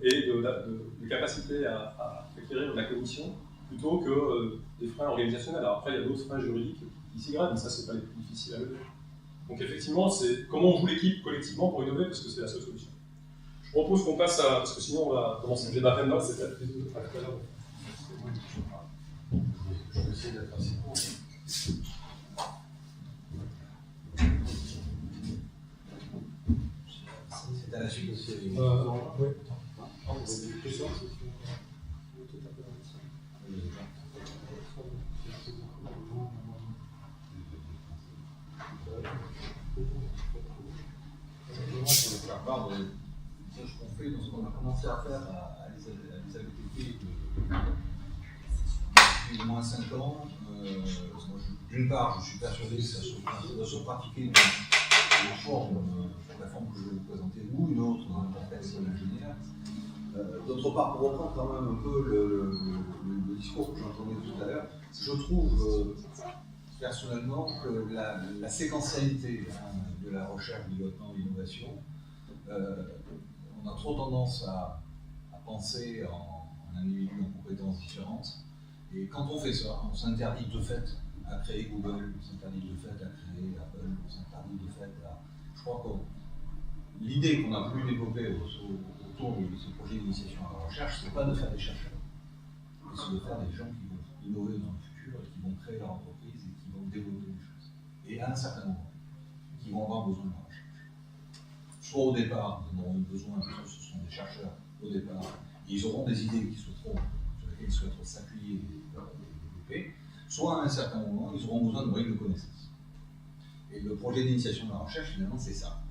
et de capacité à acquérir de la cognition, plutôt que des freins organisationnels. Alors après, il y a d'autres freins juridiques qui s'y gradent, mais ça, c'est pas les plus difficiles à lever. Donc effectivement, c'est comment on joue l'équipe collectivement pour innover, parce que c'est la seule solution. Je propose qu'on passe à, parce que sinon on va commencer. J'ai ma note, c'était à tout à l'heure. Je vais essayer d'être assez court. C'est à la suite aussi. Oui. Ce qu'on fait dans ce qu'on a commencé à faire à l'ISABTP depuis au moins 5 ans. D'une part, je suis persuadé que ça doit se pratiquer dans la forme que je vais vous présenter, ou une autre dans le contexte de l'ingénieur. D'autre part, pour reprendre quand même un peu le discours que j'entendais tout à l'heure, je trouve personnellement que la séquentialité de la recherche, du développement, de l'innovation, on a trop tendance à penser en individus en compétences différentes. Et quand on fait ça, on s'interdit de fait à créer Google, on s'interdit de fait à créer Apple, on s'interdit de fait à... Je crois que l'idée qu'on a voulu développer autour de ce projet d'initiation à la recherche, c'est pas de faire des chercheurs, mais c'est de faire des gens qui vont innover dans le futur et qui vont créer leur entreprise et qui vont développer des choses. Et à un certain moment, qui vont avoir besoin de la recherche. Soit au départ, ils auront besoin, ce sont des chercheurs au départ, et ils auront des idées sur lesquelles ils souhaiteront s'appuyer et développer, soit à un certain moment, ils auront besoin de moyens de connaissance. Et le projet d'initiation de la recherche, finalement, c'est ça.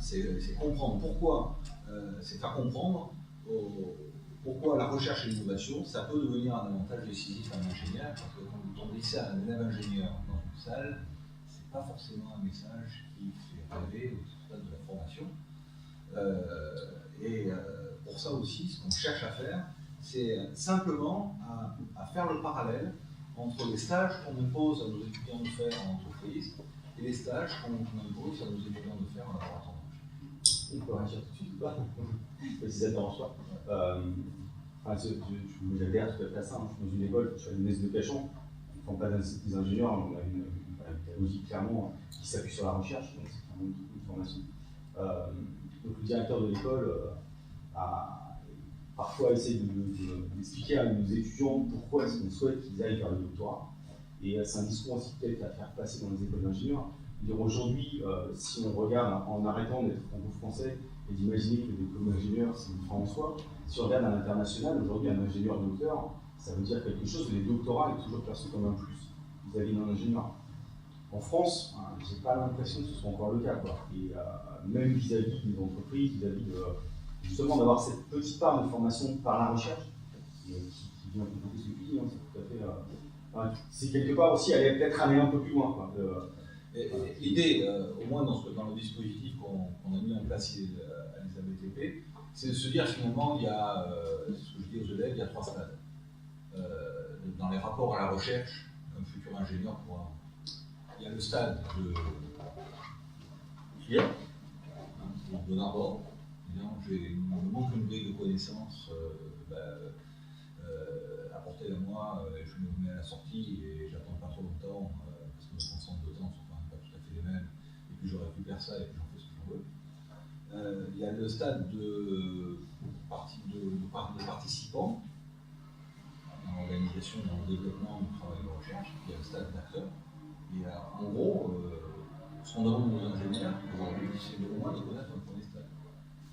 C'est comprendre pourquoi, c'est faire comprendre pourquoi la recherche et l'innovation, ça peut devenir un avantage décisif à un ingénieur, parce que quand vous tombez ça à un élève ingénieur dans une salle, c'est pas forcément un message qui fait rêver au stade de la formation. Pour ça aussi, ce qu'on cherche à faire, c'est simplement à faire le parallèle entre les stages qu'on impose à nos étudiants de faire en entreprise et les stages qu'on impose à nos étudiants de faire en laboratoire. On peut réagir tout de suite ou pas? Si ça te dérange pas. J'adhère tout à fait à ça. Je suis dans une école, je suis à l'UNES de Cachan. On ne prend pas des ingénieurs, on a une pédagogie clairement qui s'appuie sur la recherche, donc c'est vraiment une formation. Donc le directeur de l'école a parfois essayé d'expliquer à nos étudiants pourquoi est-ce qu'on souhaite qu'ils aillent vers le doctorat. Et c'est un discours aussi peut-être à faire passer dans les écoles d'ingénieurs. Aujourd'hui, si on regarde en arrêtant d'être franco-français et d'imaginer que le diplôme d'ingénieur c'est une fin en soi, si on regarde à l'international, aujourd'hui un ingénieur docteur, ça veut dire quelque chose, les doctorats est toujours perçu comme un plus vis-à-vis d'un ingénieur. En France, j'ai pas l'impression que ce soit encore le cas, quoi. Et même vis-à-vis des entreprises, vis-à-vis de justement d'avoir cette petite part de formation par la recherche, qui vient compléter ce que tu dis, c'est tout à fait. C'est quelque part aussi peut-être aller un peu plus loin, quoi. L'idée, au moins dans le dispositif qu'on a mis en place à l'ISABTP, c'est de se dire finalement, il y a, ce que je dis aux élèves, il y a 3 stades. Dans les rapports à la recherche, un futur ingénieur pourra. Il y a le stade de client, de d'abord, il me manque une grille de connaissances, apportez-la moi, je me mets à la sortie et j'attends pas trop longtemps, parce que mes constantes de temps ne sont quand même pas tout à fait les mêmes, et puis je récupère ça et puis j'en fais ce que j'en veux. Il y a le stade de de participants dans l'organisation, dans le développement du travail de recherche, il y a le stade d'acteurs. Et en gros, ce qu'on demande aux ingénieurs aujourd'hui, c'est au moins de connaître un premier stade.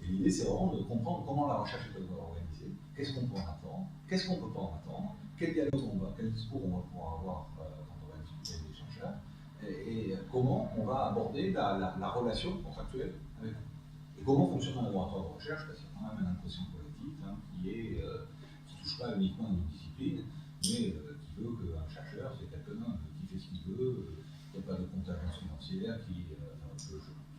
Et l'idée, c'est vraiment de comprendre comment la recherche est organisée, qu'est-ce qu'on peut en attendre, qu'est-ce qu'on ne peut pas en attendre, quel dialogue on va, quel discours on va pouvoir avoir quand on va discuter avec les chercheurs, et comment on va aborder la relation contractuelle avec eux. Et comment fonctionne un laboratoire de recherche, parce qu'il y a quand même un inconscient collectif qui ne touche pas uniquement à une discipline, mais qui veut qu'un chercheur, c'est quelqu'un qui fait ce qu'il veut, qu'il n'y a pas de contingence financière, tout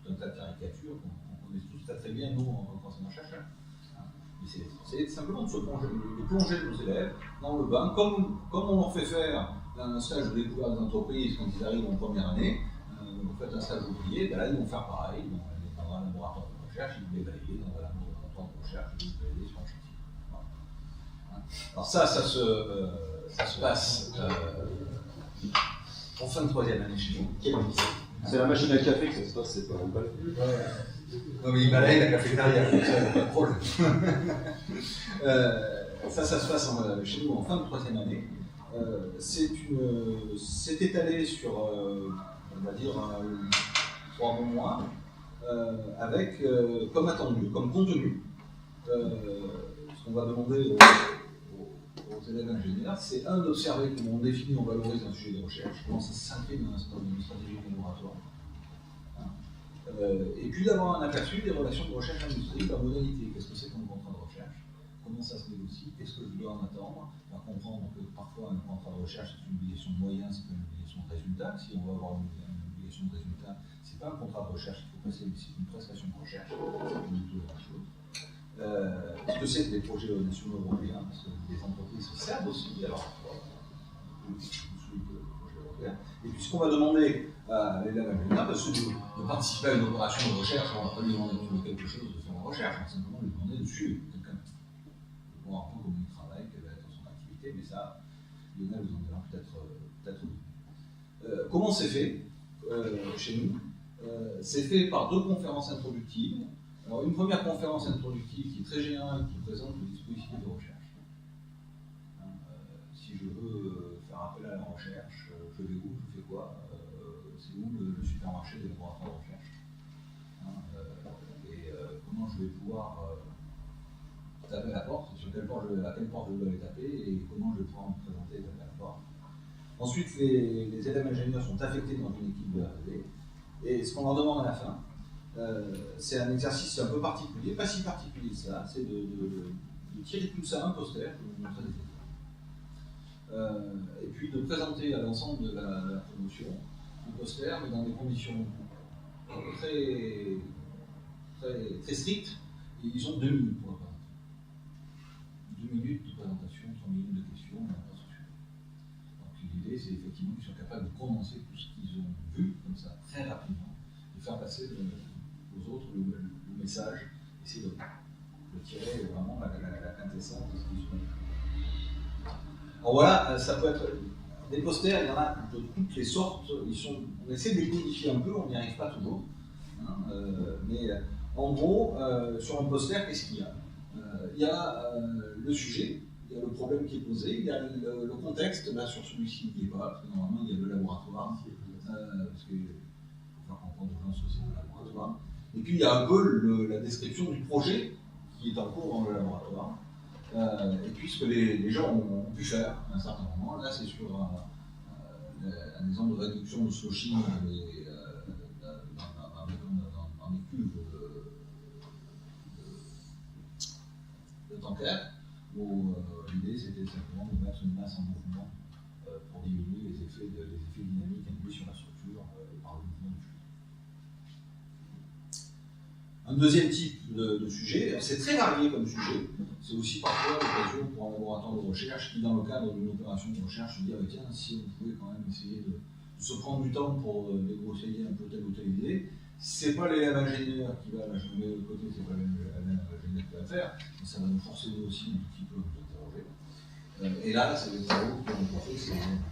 un tas de caricatures qu'on connaît tous très bien, nous, quand on est chercheur. C'est simplement de se plonger nos élèves dans le bain, comme on leur fait faire un stage de découverte des entreprises quand ils arrivent en première année. Vous faites un stage ouvrier, ben là ils vont faire pareil, ils vont aller dans un laboratoire de recherche, ils vont les valider dans un laboratoire de recherche, ils vont les valider sur un chantier. Voilà. Alors ça se passe en fin de troisième année chez nous. C'est la machine à café que ça se passe, c'est pas même pas le plus. Non mais il balaye la cafétéria, donc ça n'a pas de problème. Ça se passe chez nous en fin de troisième année. C'est étalé sur, on va dire, 3 bons mois, avec, comme attendu, comme contenu, ce qu'on va demander aux élèves ingénieurs, c'est d'observer comment on définit, on valorise un sujet de recherche, comment ça s'inscrit dans une stratégie de laboratoire. Et puis d'avoir un aperçu des relations de recherche industrielle, la modalité, qu'est-ce que c'est qu'un contrat de recherche, comment ça se négocie, qu'est-ce que je dois en attendre. On va comprendre que parfois un contrat de recherche c'est une obligation de moyens, c'est pas une obligation de résultat. Si on veut avoir une obligation de résultat, c'est pas un contrat de recherche qu'il faut passer, mais c'est une prestation de recherche, c'est une tout la même chose. Ce que c'est que les projets nationaux européens, parce que les entreprises se servent aussi, alors et puis ce qu'on va demander à l'élève ingénieur, c'est de participer à une opération de recherche. On ne va pas lui demander de trouver quelque chose, de faire la recherche, on va simplement lui demander de suivre quelqu'un, de voir un peu comment il travaille, quelle va être son activité, mais ça, Lionel vous en dira peut-être. Comment c'est fait chez nous? C'est fait par 2 conférences introductives. Alors, une première conférence introductive qui est très générale, qui présente le dispositif de recherche. Si je veux faire appel à la recherche, je vais où, je fais quoi, c'est où le supermarché des laboratoires de recherche, et comment je vais pouvoir taper à la porte, à quelle porte je dois aller taper, et comment je vais pouvoir me présenter et taper à la porte. Ensuite, les élèves ingénieurs sont affectés dans une équipe de R&D, et ce qu'on leur demande à la fin, c'est un exercice un peu particulier, pas si particulier que ça, c'est de tirer tout ça un poster, je vais vous montrer des exemples. Et puis de présenter à l'ensemble de la promotion le poster, mais dans des conditions très, très, très strictes. Et ils ont 2 minutes pour la présenter. 2 minutes de présentation, 3 minutes de questions, et après ce sujet. Donc l'idée, c'est effectivement qu'ils soient capables de condenser tout ce qu'ils ont vu, comme ça, très rapidement, et faire passer aux autres le message, essayer de tirer vraiment la quintessence de ce qu'ils ont vu. Alors voilà, ça peut être des posters, il y en a de toutes les sortes, on essaie de les codifier un peu, on n'y arrive pas toujours, mais en gros, sur un poster, qu'est-ce qu'il y a? Il y a le sujet, il y a le problème qui est posé, il y a le contexte, là sur celui-ci il n'y est pas, parce que normalement il y a le laboratoire, parce qu'il faut faire comprendre aux gens ce que c'est le laboratoire, et puis il y a un peu la description du projet qui est en cours dans le laboratoire. Et puis ce que les gens ont pu faire à un certain moment, là c'est sur un exemple de réduction de sloshing dans des cuves de tanker, où l'idée c'était simplement de mettre une masse en mouvement pour diminuer les effets dynamiques induits sur la structure par le mouvement du flux. Un deuxième type de sujet, c'est très varié comme sujet, c'est aussi parfois l'occasion pour un laboratoire de recherche qui, dans le cadre d'une opération de recherche, se dit ah, tiens, si on pouvait quand même essayer de se prendre du temps pour débroussailler un peu telle ou telle idée. C'est pas l'élève ingénieur qui va, là je me mets de côté, c'est pas l'élève ingénieur qui va faire, mais ça va nous forcer aussi un petit peu à nous interroger. Et là, c'est les travaux qui ont fait, c'est Karine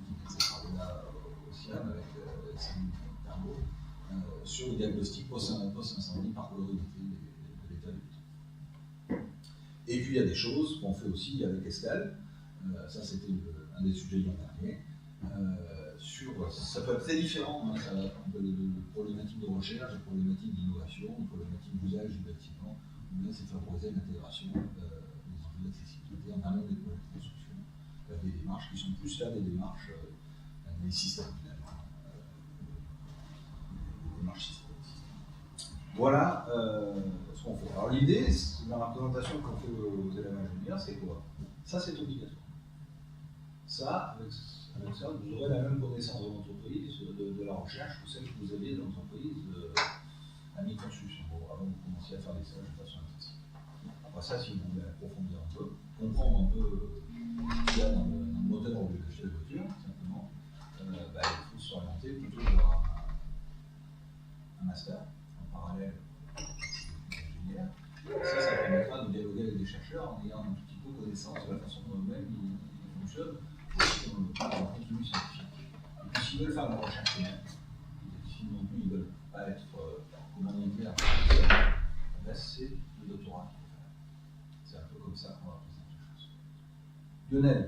qui met ces travaux-là au CIAM avec Céline Carbo sur le diagnostic post-incendie par colorimétrie de l'état du temps. Et puis il y a des choses qu'on fait aussi avec Estelle, ça c'était un des sujets de l'an dernier, ça peut être très différent, hein, ça va être de problématiques de recherche, de problématiques d'innovation, de problématiques d'usage du bâtiment, ou bien c'est favoriser l'intégration des enjeux d'accessibilité en amont des projets de construction, des démarches qui sont plus là des démarches des systèmes finalement, des démarches systémiques. Voilà ce qu'on fait. Alors l'idée, dans la présentation qu'on fait aux élèves ingénieurs, c'est quoi? Ça c'est obligatoire. Ça, avec ça, vous aurez la même connaissance de l'entreprise, de la recherche, que celle que vous aviez de l'entreprise à mi-construction, avant que vous commenciez à faire des stages de façon intensive. Après ça, si vous voulez approfondir un peu, comprendre un peu ce qu'il y a dans le moteur de la voiture, simplement, il faut s'orienter plutôt vers un master en parallèle d'ingénieur. Ça permettra de dialoguer avec des chercheurs en ayant un petit peu connaissance de la façon dont eux-mêmes ils fonctionnent. Dans le contenu scientifique. Et puis s'ils veulent faire de la recherche humaine, si non plus ils ne veulent pas être commanditaires, c'est le doctorat qu'il faut faire. C'est un peu comme ça qu'on va présenter les choses. Lionel,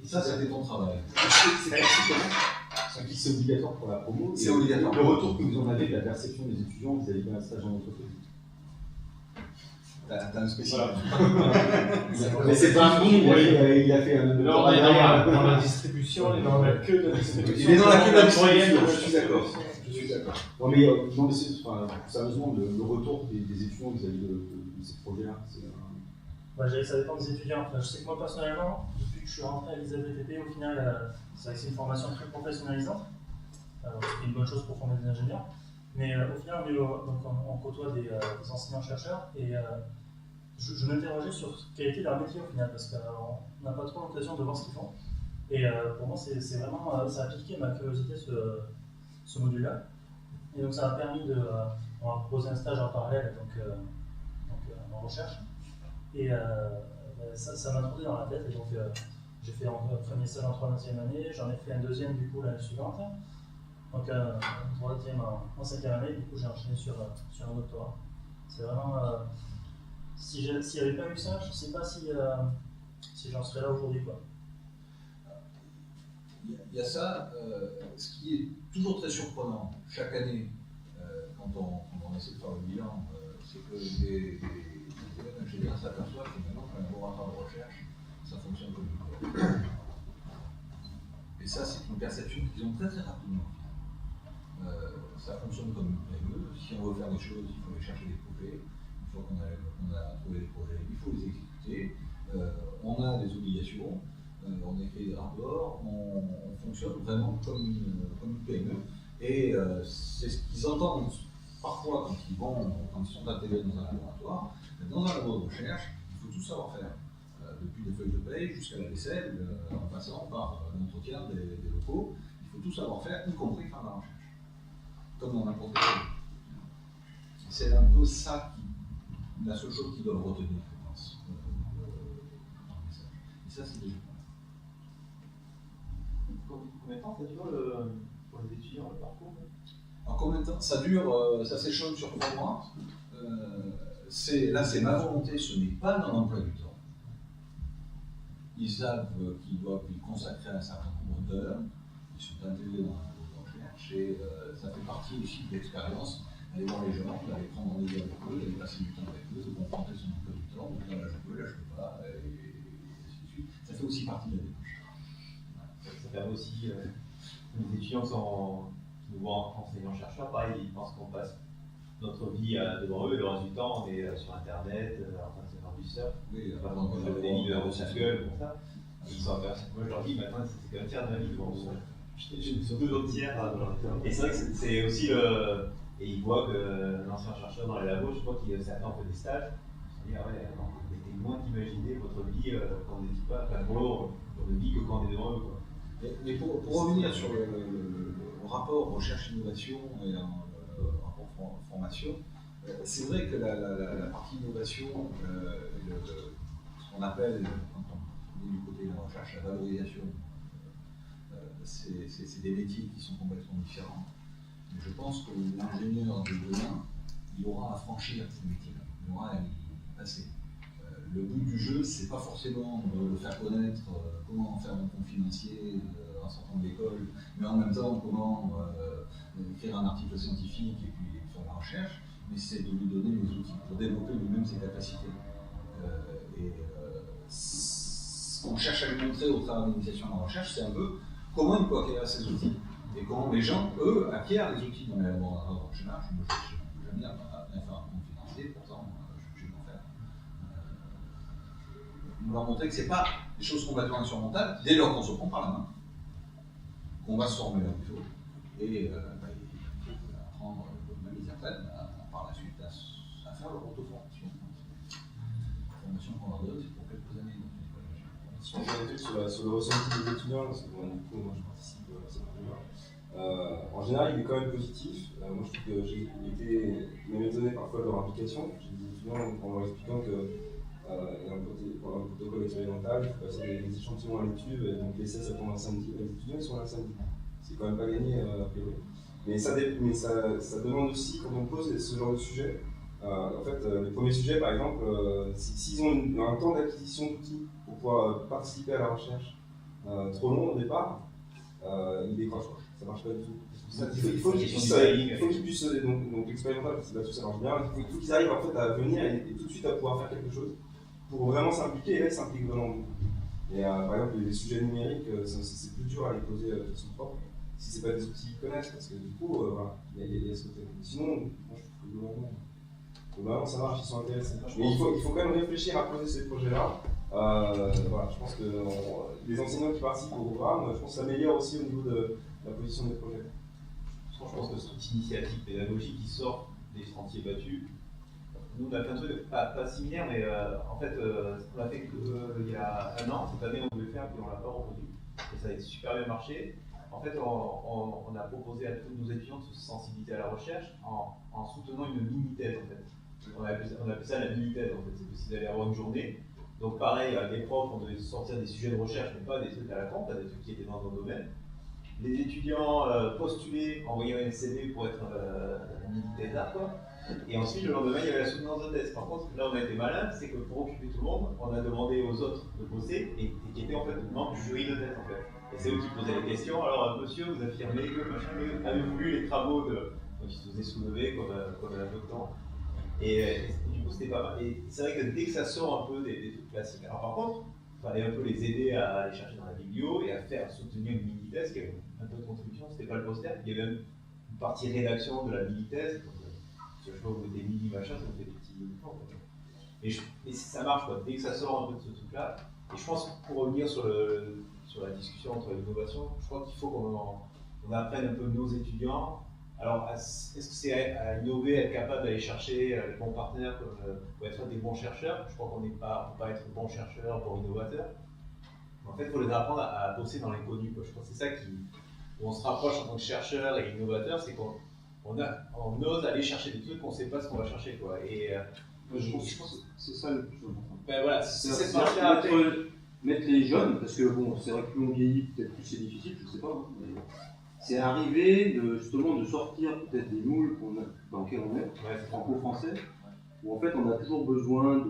et ça c'était ton travail. C'est obligatoire pour la promo. C'est obligatoire. Le retour que vous en avez de la perception des étudiants, vous avez fait un stage en entreprise. T'as un spécial. Mais c'est pas un bon, il a fait un. Là, on est dans la distribution, on est dans la queue de la distribution. Il est dans la queue de la distribution, je suis d'accord. Non, mais sérieusement, le retour des étudiants vis-à-vis de ces projets-là, c'est. Je dirais que ça dépend des étudiants. Enfin, je sais que moi, personnellement, depuis que je suis rentré à l'ISABTP, au final, c'est vrai que c'est une formation très professionnalisante. C'est une bonne chose pour former des ingénieurs. Mais au final, on côtoie des enseignants-chercheurs et je m'interrogeais sur quel était leur métier au final, parce qu'on n'a pas trop l'occasion de voir ce qu'ils font. Et pour moi, c'est vraiment, ça a piqué ma curiosité, ce module-là. Et donc, ça m'a permis on m'a proposé un stage en parallèle, donc en recherche. Et ça m'a trotté dans la tête. Et donc, j'ai fait un premier stage en 3e année, j'en ai fait un deuxième du coup l'année suivante. Donc, un troisième en 5e année, du coup, j'ai enchaîné sur un doctorat. C'est vraiment. S'il n'y avait pas eu ça, je ne sais pas si j'en serais là aujourd'hui, quoi. Il y a ça, ce qui est toujours très surprenant chaque année quand on essaie de faire le bilan, c'est que les élèves ingénieurs s'aperçoivent finalement qu'un laboratoire de recherche, ça fonctionne comme une école. Et ça, c'est une perception qu'ils ont très très rapidement. Ça fonctionne comme une PME. Si on veut faire des choses, il faut aller chercher des projets. Une fois qu'on a trouvé des projets, il faut les exécuter. On a des obligations. On écrit des rapports, on fonctionne vraiment comme une PME. Et c'est ce qu'ils entendent parfois quand ils sont intégrés dans un laboratoire. Dans un labo de recherche, il faut tout savoir faire. Depuis des feuilles de paye jusqu'à la vaisselle, en passant par l'entretien des locaux, il faut tout savoir faire, y compris faire de la recherche. Comme dans n'importe quel. C'est un peu ça la seule chose qu'ils doivent retenir, je pense, dans le message. Et ça, c'est déjà. Combien de temps ça dure pour les étudiants, le parcours? Alors combien de temps ça dure? Ça s'échelonne sur 3 mois. Là, c'est ma volonté, ce n'est pas dans l'emploi du temps. Ils savent qu'ils doivent y consacrer un certain nombre d'heures. Ils sont intégrés dans un groupe de recherche et ça fait partie aussi de l'expérience d'aller voir les gens, d'aller prendre rendez-vous avec eux, d'aller passer du temps avec eux, de confronter son emploi du temps, de dire là je peux, là je peux pas, et ainsi de suite. Ça fait aussi partie de la démarche. Ça permet aussi, les étudiants qui nous voient enseignants-chercheurs, pareil, ils pensent qu'on passe notre vie devant eux, le reste du temps, on est sur Internet, en train de se faire du surf, des livres de Google, comme ça. Moi je leur dis, maintenant c'est qu'un tiers de ma vie devant eux. Sur 2 autres tiers. Et c'est vrai que c'est aussi et ils voient que l'ancien chercheur dans les labos, je crois qu'il certains ont fait des stages. Ils se disent, ah ouais, on était loin d'imaginer votre vie quand on n'était pas, enfin, pour notre vie que quand on est devant eux, quoi. Mais pour revenir sur le rapport recherche-innovation et rapport formation, c'est vrai que la partie innovation, ce qu'on appelle, quand on est du côté de la recherche, la valorisation, c'est des métiers qui sont complètement différents. Mais je pense que l'ingénieur de demain, il aura à franchir ces métiers-là. Il passer. Le but du jeu, c'est pas forcément le faire connaître, comment faire un compte financier en sortant de l'école, mais en même temps comment écrire un article scientifique et puis faire la recherche, mais c'est de lui donner les outils pour développer lui-même ses capacités. Ce qu'on cherche à lui montrer au travers de l'initiation à la recherche, c'est un peu comment il peut acquérir ces outils et comment les gens, eux, acquièrent les outils dans les laboratoires de recherche. J'aime bien faire un compte financier, pourtant je vais en faire. Nous leur montrer que ce n'est pas des choses complètement insurmontables, dès lors qu'on se prend par la main, qu'on va se former là où il faut, et il faut apprendre, même ils apprennent par la suite à faire leur auto-formation. La formation qu'on leur donne, c'est pour quelques années dans une école d'ingénieur. Si on fait un truc sur le ressenti des étudiants, parce que bon, du coup, moi je participe à cette réunion. En général, il est quand même positif. Moi, je trouve que j'ai été même étonné parfois de leur implication. J'ai des étudiants en leur expliquant que il y a un protocole expérimental, il faut passer des échantillons à l'étude, et donc l'essai ça tombe un samedi. Les étudiants ils sont là le samedi. C'est quand même pas gagné a priori. Mais ça demande aussi, quand on pose ce genre de sujet, en fait, les premiers sujets par exemple, s'ils ont un temps d'acquisition d'outils pour pouvoir participer à la recherche trop long au départ, ils décrochent. Ça marche pas du tout. Il faut qu'ils puissent, donc l'expérimental, c'est là-dessus ça marche bien, il faut qu'ils arrivent en fait à venir et tout de suite à pouvoir faire quelque chose pour vraiment s'impliquer, et là ils s'impliquent vraiment beaucoup. Et par exemple les sujets numériques, c'est plus dur à les poser de façon propre, si c'est pas des outils qu'ils connaissent, parce que du coup, voilà, il y a ce côté. Sinon, moi je trouve que globalement ça marche, ils sont intéressés. Mais il faut quand même réfléchir à poser ces projets-là. Voilà, je pense que les enseignants qui participent au programme, je pense que ça améliore aussi au niveau de la position des projets. Je pense que cette initiative pédagogique qui sort des sentiers battus, nous on a fait un truc pas similaire, mais en fait on l'a fait il y a un an, cette année on devait le faire, puis on l'a pas reproduit, et ça a super bien marché. En fait on a proposé à tous nos étudiants de se sensibiliser à la recherche en soutenant une mini-thèse en fait. On appelle ça la mini-thèse en fait, c'est possible d'aller avoir une journée. Donc pareil, les profs, on devait sortir des sujets de recherche, mais pas des trucs à la con, pas des trucs qui étaient dans nos domaines. Les étudiants postulaient, envoyaient un CV pour être mini-thésard, quoi. Et ensuite, le lendemain, il y avait la soutenance de thèse. Par contre, là, on a été malin, c'est que pour occuper tout le monde, on a demandé aux autres de bosser et qui étaient en fait membres du jury de thèse, en fait. Et c'est eux qui posaient les questions. Alors, monsieur, vous affirmez que machin, avez-vous lu les travaux de. Donc, ils se faisaient soulever comme un peu de temps. Et du coup, c'était pas mal. Et c'est vrai que dès que ça sort un peu des trucs classiques, alors par contre, il fallait un peu les aider à aller chercher dans la biblio et à soutenir une mini-thèse qui avait un peu de contribution, c'était pas le poster, il y avait même une partie rédaction de la mini-thèse, donc je vois que des mini-machins, ça fait des petits efforts. Et ça marche, quoi. Dès que ça sort un peu de ce truc-là, et je pense que pour revenir sur la discussion entre l'innovation, je crois qu'il faut qu'on apprenne un peu nos étudiants. Alors, est-ce que c'est à innover, être capable d'aller chercher les bons partenaires pour être des bons chercheurs? Je crois qu'on ne peut pas être bon chercheur, bon innovateur. En fait, il faut les apprendre à bosser dans l'inconnu. Je pense que c'est ça où on se rapproche en tant que chercheur et innovateur, c'est qu'on ose aller chercher des trucs qu'on ne sait pas ce qu'on va chercher, quoi. Et je pense que c'est ça le plus important. Ben voilà, c'est cette partie-là. Mettre les jeunes, parce que bon, c'est vrai que plus on vieillit, peut-être plus c'est difficile, je ne sais pas. Mais c'est arriver justement de sortir peut-être des moules dans lesquels on est, franco-français, où en fait on a toujours besoin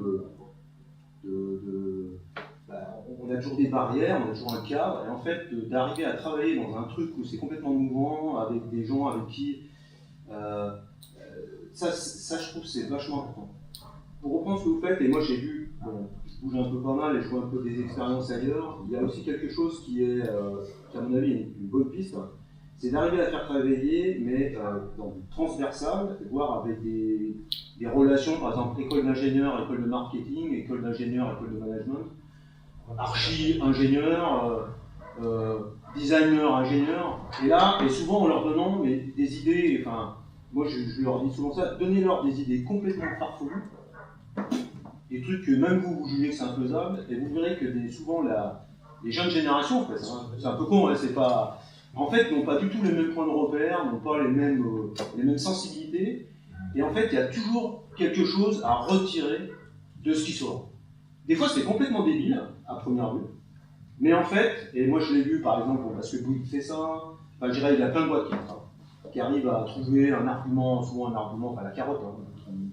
on a toujours des barrières, on a toujours un cadre, et en fait d'arriver à travailler dans un truc où c'est complètement mouvant, avec des gens avec qui ça je trouve c'est vachement important. Pour reprendre ce que vous faites, et moi j'ai vu, je bouge un peu pas mal et je vois un peu des expériences ailleurs, il y a aussi quelque chose qui est, qui à mon avis est une bonne piste, c'est d'arriver à faire travailler, mais dans du transversal, voire avec des relations, par exemple école d'ingénieur, école de marketing, école d'ingénieur, école de management, archi-ingénieur, designer, ingénieur, et souvent en leur donnant des idées, enfin, moi je leur dis souvent ça, donnez-leur des idées complètement farfelues, des trucs que même vous jugez que c'est infaisable, et vous verrez que souvent les jeunes générations, en fait, c'est un peu con, hein, c'est pas... En fait, n'ont pas du tout les mêmes points de repère, n'ont pas les mêmes sensibilités, et en fait, il y a toujours quelque chose à retirer de ce qui sort. Des fois, c'est complètement débile, à première vue, mais en fait, et moi je l'ai vu par exemple, parce que Bouygues fait ça, enfin, je dirais, il y a plein de boîtes qui arrivent à trouver un argument, souvent un argument, enfin la carotte,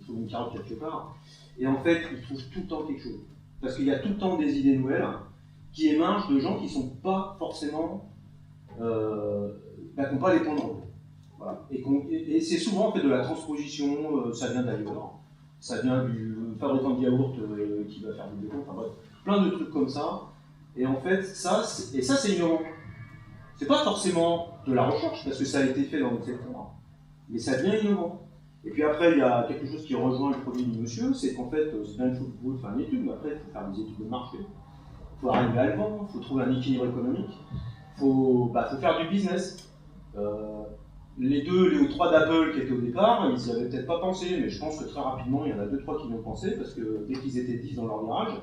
trouver une carotte quelque part, et en fait, ils trouvent tout le temps quelque chose. Parce qu'il y a tout le temps des idées nouvelles qui émergent de gens qui ne sont pas forcément, qui n'ont pas les points de repère. Voilà. Et c'est souvent en fait de la transposition, ça vient d'ailleurs, ça vient du fabricant de yaourt qui va faire du béton, enfin bref, plein de trucs comme ça. Et en fait, ça c'est innovant. C'est pas forcément de la recherche, parce que ça a été fait dans notre secteur, mais ça devient innovant. Et puis après, il y a quelque chose qui rejoint le produit du monsieur, c'est qu'en fait, c'est bien une chose pour vous de faire une étude, mais après, il faut faire des études de marché. Il faut arriver à le vendre, il faut trouver un équilibre économique, il faut faire du business. Les 3 d'Apple qui étaient au départ, ils n'y avaient peut-être pas pensé, mais je pense que très rapidement, il y en a 2-3 qui y ont pensé, parce que dès qu'ils étaient 10 dans leur garage,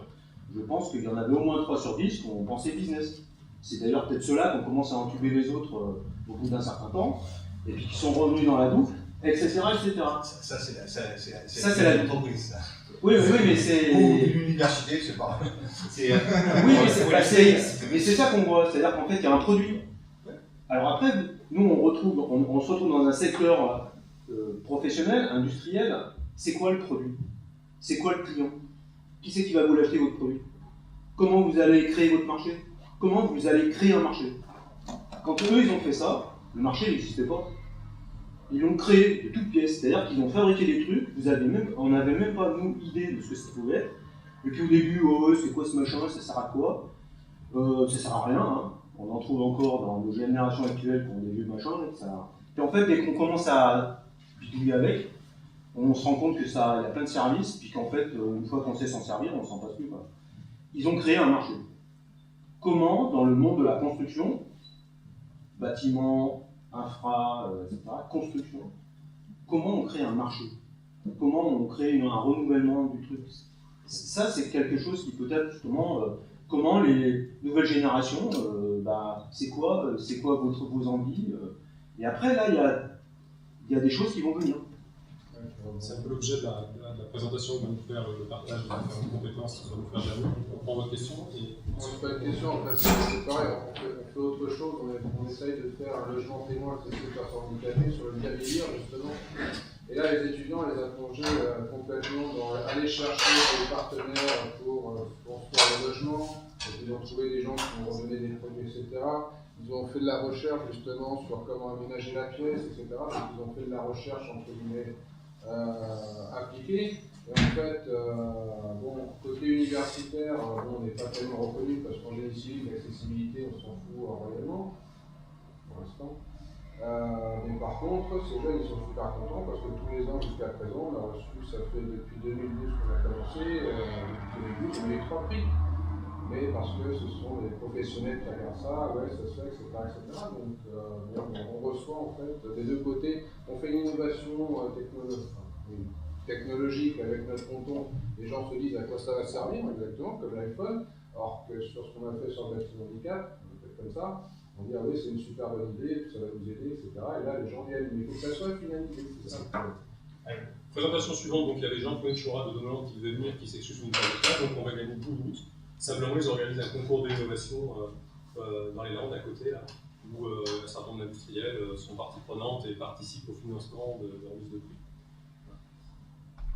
je pense qu'il y en avait au moins 3 sur 10 qui ont pensé business. C'est d'ailleurs peut-être ceux-là qu'on commence à entuber les autres au bout d'un certain temps, et puis qui sont revenus dans la boucle, etc. etc. Ça, c'est la entreprise, ça. Oui, mais c'est. Ou l'université, je sais pas. Oui, mais c'est ça qu'on voit, c'est-à-dire qu'en fait, il y a un produit. Alors après, nous, on se retrouve dans un secteur professionnel, industriel. C'est quoi le produit? C'est quoi le client? Qui c'est qui va vous l'acheter votre produit? Comment vous allez créer votre marché? Comment vous allez créer un marché? Quand eux, ils ont fait ça, le marché n'existait pas. Ils l'ont créé de toutes pièces, c'est-à-dire qu'ils ont fabriqué des trucs, on n'avait même pas, nous, idée de ce que ça pouvait être. Et puis au début, c'est quoi ce machin, ça sert à quoi? Ça sert à rien, hein. On en trouve encore dans nos générations actuelles qui ont des vieux machins. Et en fait, dès qu'on commence à bidouiller avec, on se rend compte que ça, il y a plein de services, puis qu'en fait, une fois qu'on sait s'en servir, on s'en passe plus, quoi. Ils ont créé un marché. Comment, dans le monde de la construction, bâtiment, infra, etc., construction, comment on crée un marché? Comment on crée un renouvellement du truc? Ça, c'est quelque chose qui peut-être justement, comment les nouvelles générations, c'est quoi vos envies? Et après, là, il y a des choses qui vont venir. C'est un peu l'objet de la présentation que va nous faire le partage de différentes compétences que va nous faire Jamy. On prend votre question. C'est pas une question, en fait, c'est pareil, on fait autre chose, on essaye de faire un logement témoin accessible aux personnes handicapées sur le cas d'élire, justement. Et là, les étudiants, on les a plongés complètement dans aller chercher des partenaires pour construire le logement. Ils ont trouvé des gens qui ont redonné des produits, etc. Ils ont fait de la recherche, justement, sur comment aménager la pièce, etc. Donc, ils ont fait de la recherche, entre guillemets, appliquée. Et en fait, côté universitaire, on n'est pas tellement reconnu parce qu'en génie civil, l'accessibilité, on s'en fout royalement, pour l'instant. Mais par contre, ces jeunes, ils sont super contents parce que tous les ans jusqu'à présent, on a reçu, ça fait depuis 2012 qu'on a commencé, depuis le début, on a eu 3 prix. Mais parce que ce sont des professionnels qui regardent ça, ouais, ça se fait, etc. Donc, on reçoit en fait des deux côtés. On fait une innovation technologique avec notre ponton. Les gens se disent à quoi ça va servir exactement, comme l'iPhone. Alors que sur ce qu'on a fait sur le bâtiment handicap, on fait comme ça, on dit ah oui, c'est une super bonne idée, ça va nous aider, etc. Et là, les gens viennent, mais il faut que ça soit finalisé. C'est ça. Présentation suivante, donc il y a les gens qui Chora de Domaine qui devaient venir, qui s'excusent une fois de temps, donc on va gagner 10 minutes. Simplement, ils organisent un concours d'innovation dans les Landes à côté, là, où un certain nombre d'industriels sont partie prenante et participent au financement de remise de prix.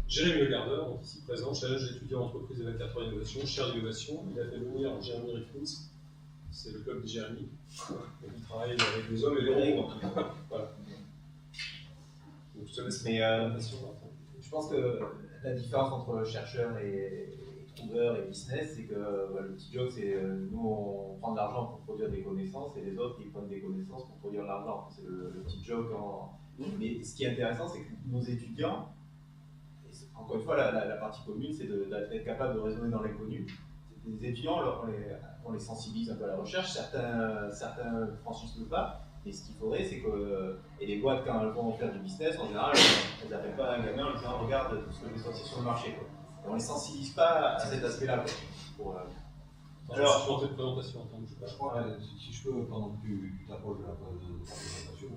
Jérémy Le Gardeur, donc ici présent, challenge d'étudiants entreprises et 24 heures d'innovation, Cher Innovation. Il a fait venir Jérémy Rickens, c'est le club de Jérémy, donc il travaille avec les hommes et les robots. Voilà. Donc je te laisse je pense que la différence entre chercheur et trouveur et business, c'est que le petit joke, c'est nous on prend de l'argent pour produire des connaissances et les autres ils prennent des connaissances pour produire de l'argent. C'est le petit joke. Mais ce qui est intéressant, c'est que nos étudiants, encore une fois, la partie commune, c'est d'être capable de raisonner dans l'inconnu. Les étudiants, on les sensibilise un peu à la recherche, certains franchissent le pas. Et ce qu'il faudrait, c'est que les boîtes, quand elles vont faire du business, en général, elles n'appellent pas un gamin en lui disant regarde tout ce que j'ai sorti sur le marché. Quoi. On ne les sensibilise pas à cet aspect-là. Alors, je de présentation. Je crois, si je peux, pendant que tu t'approches de la présentation,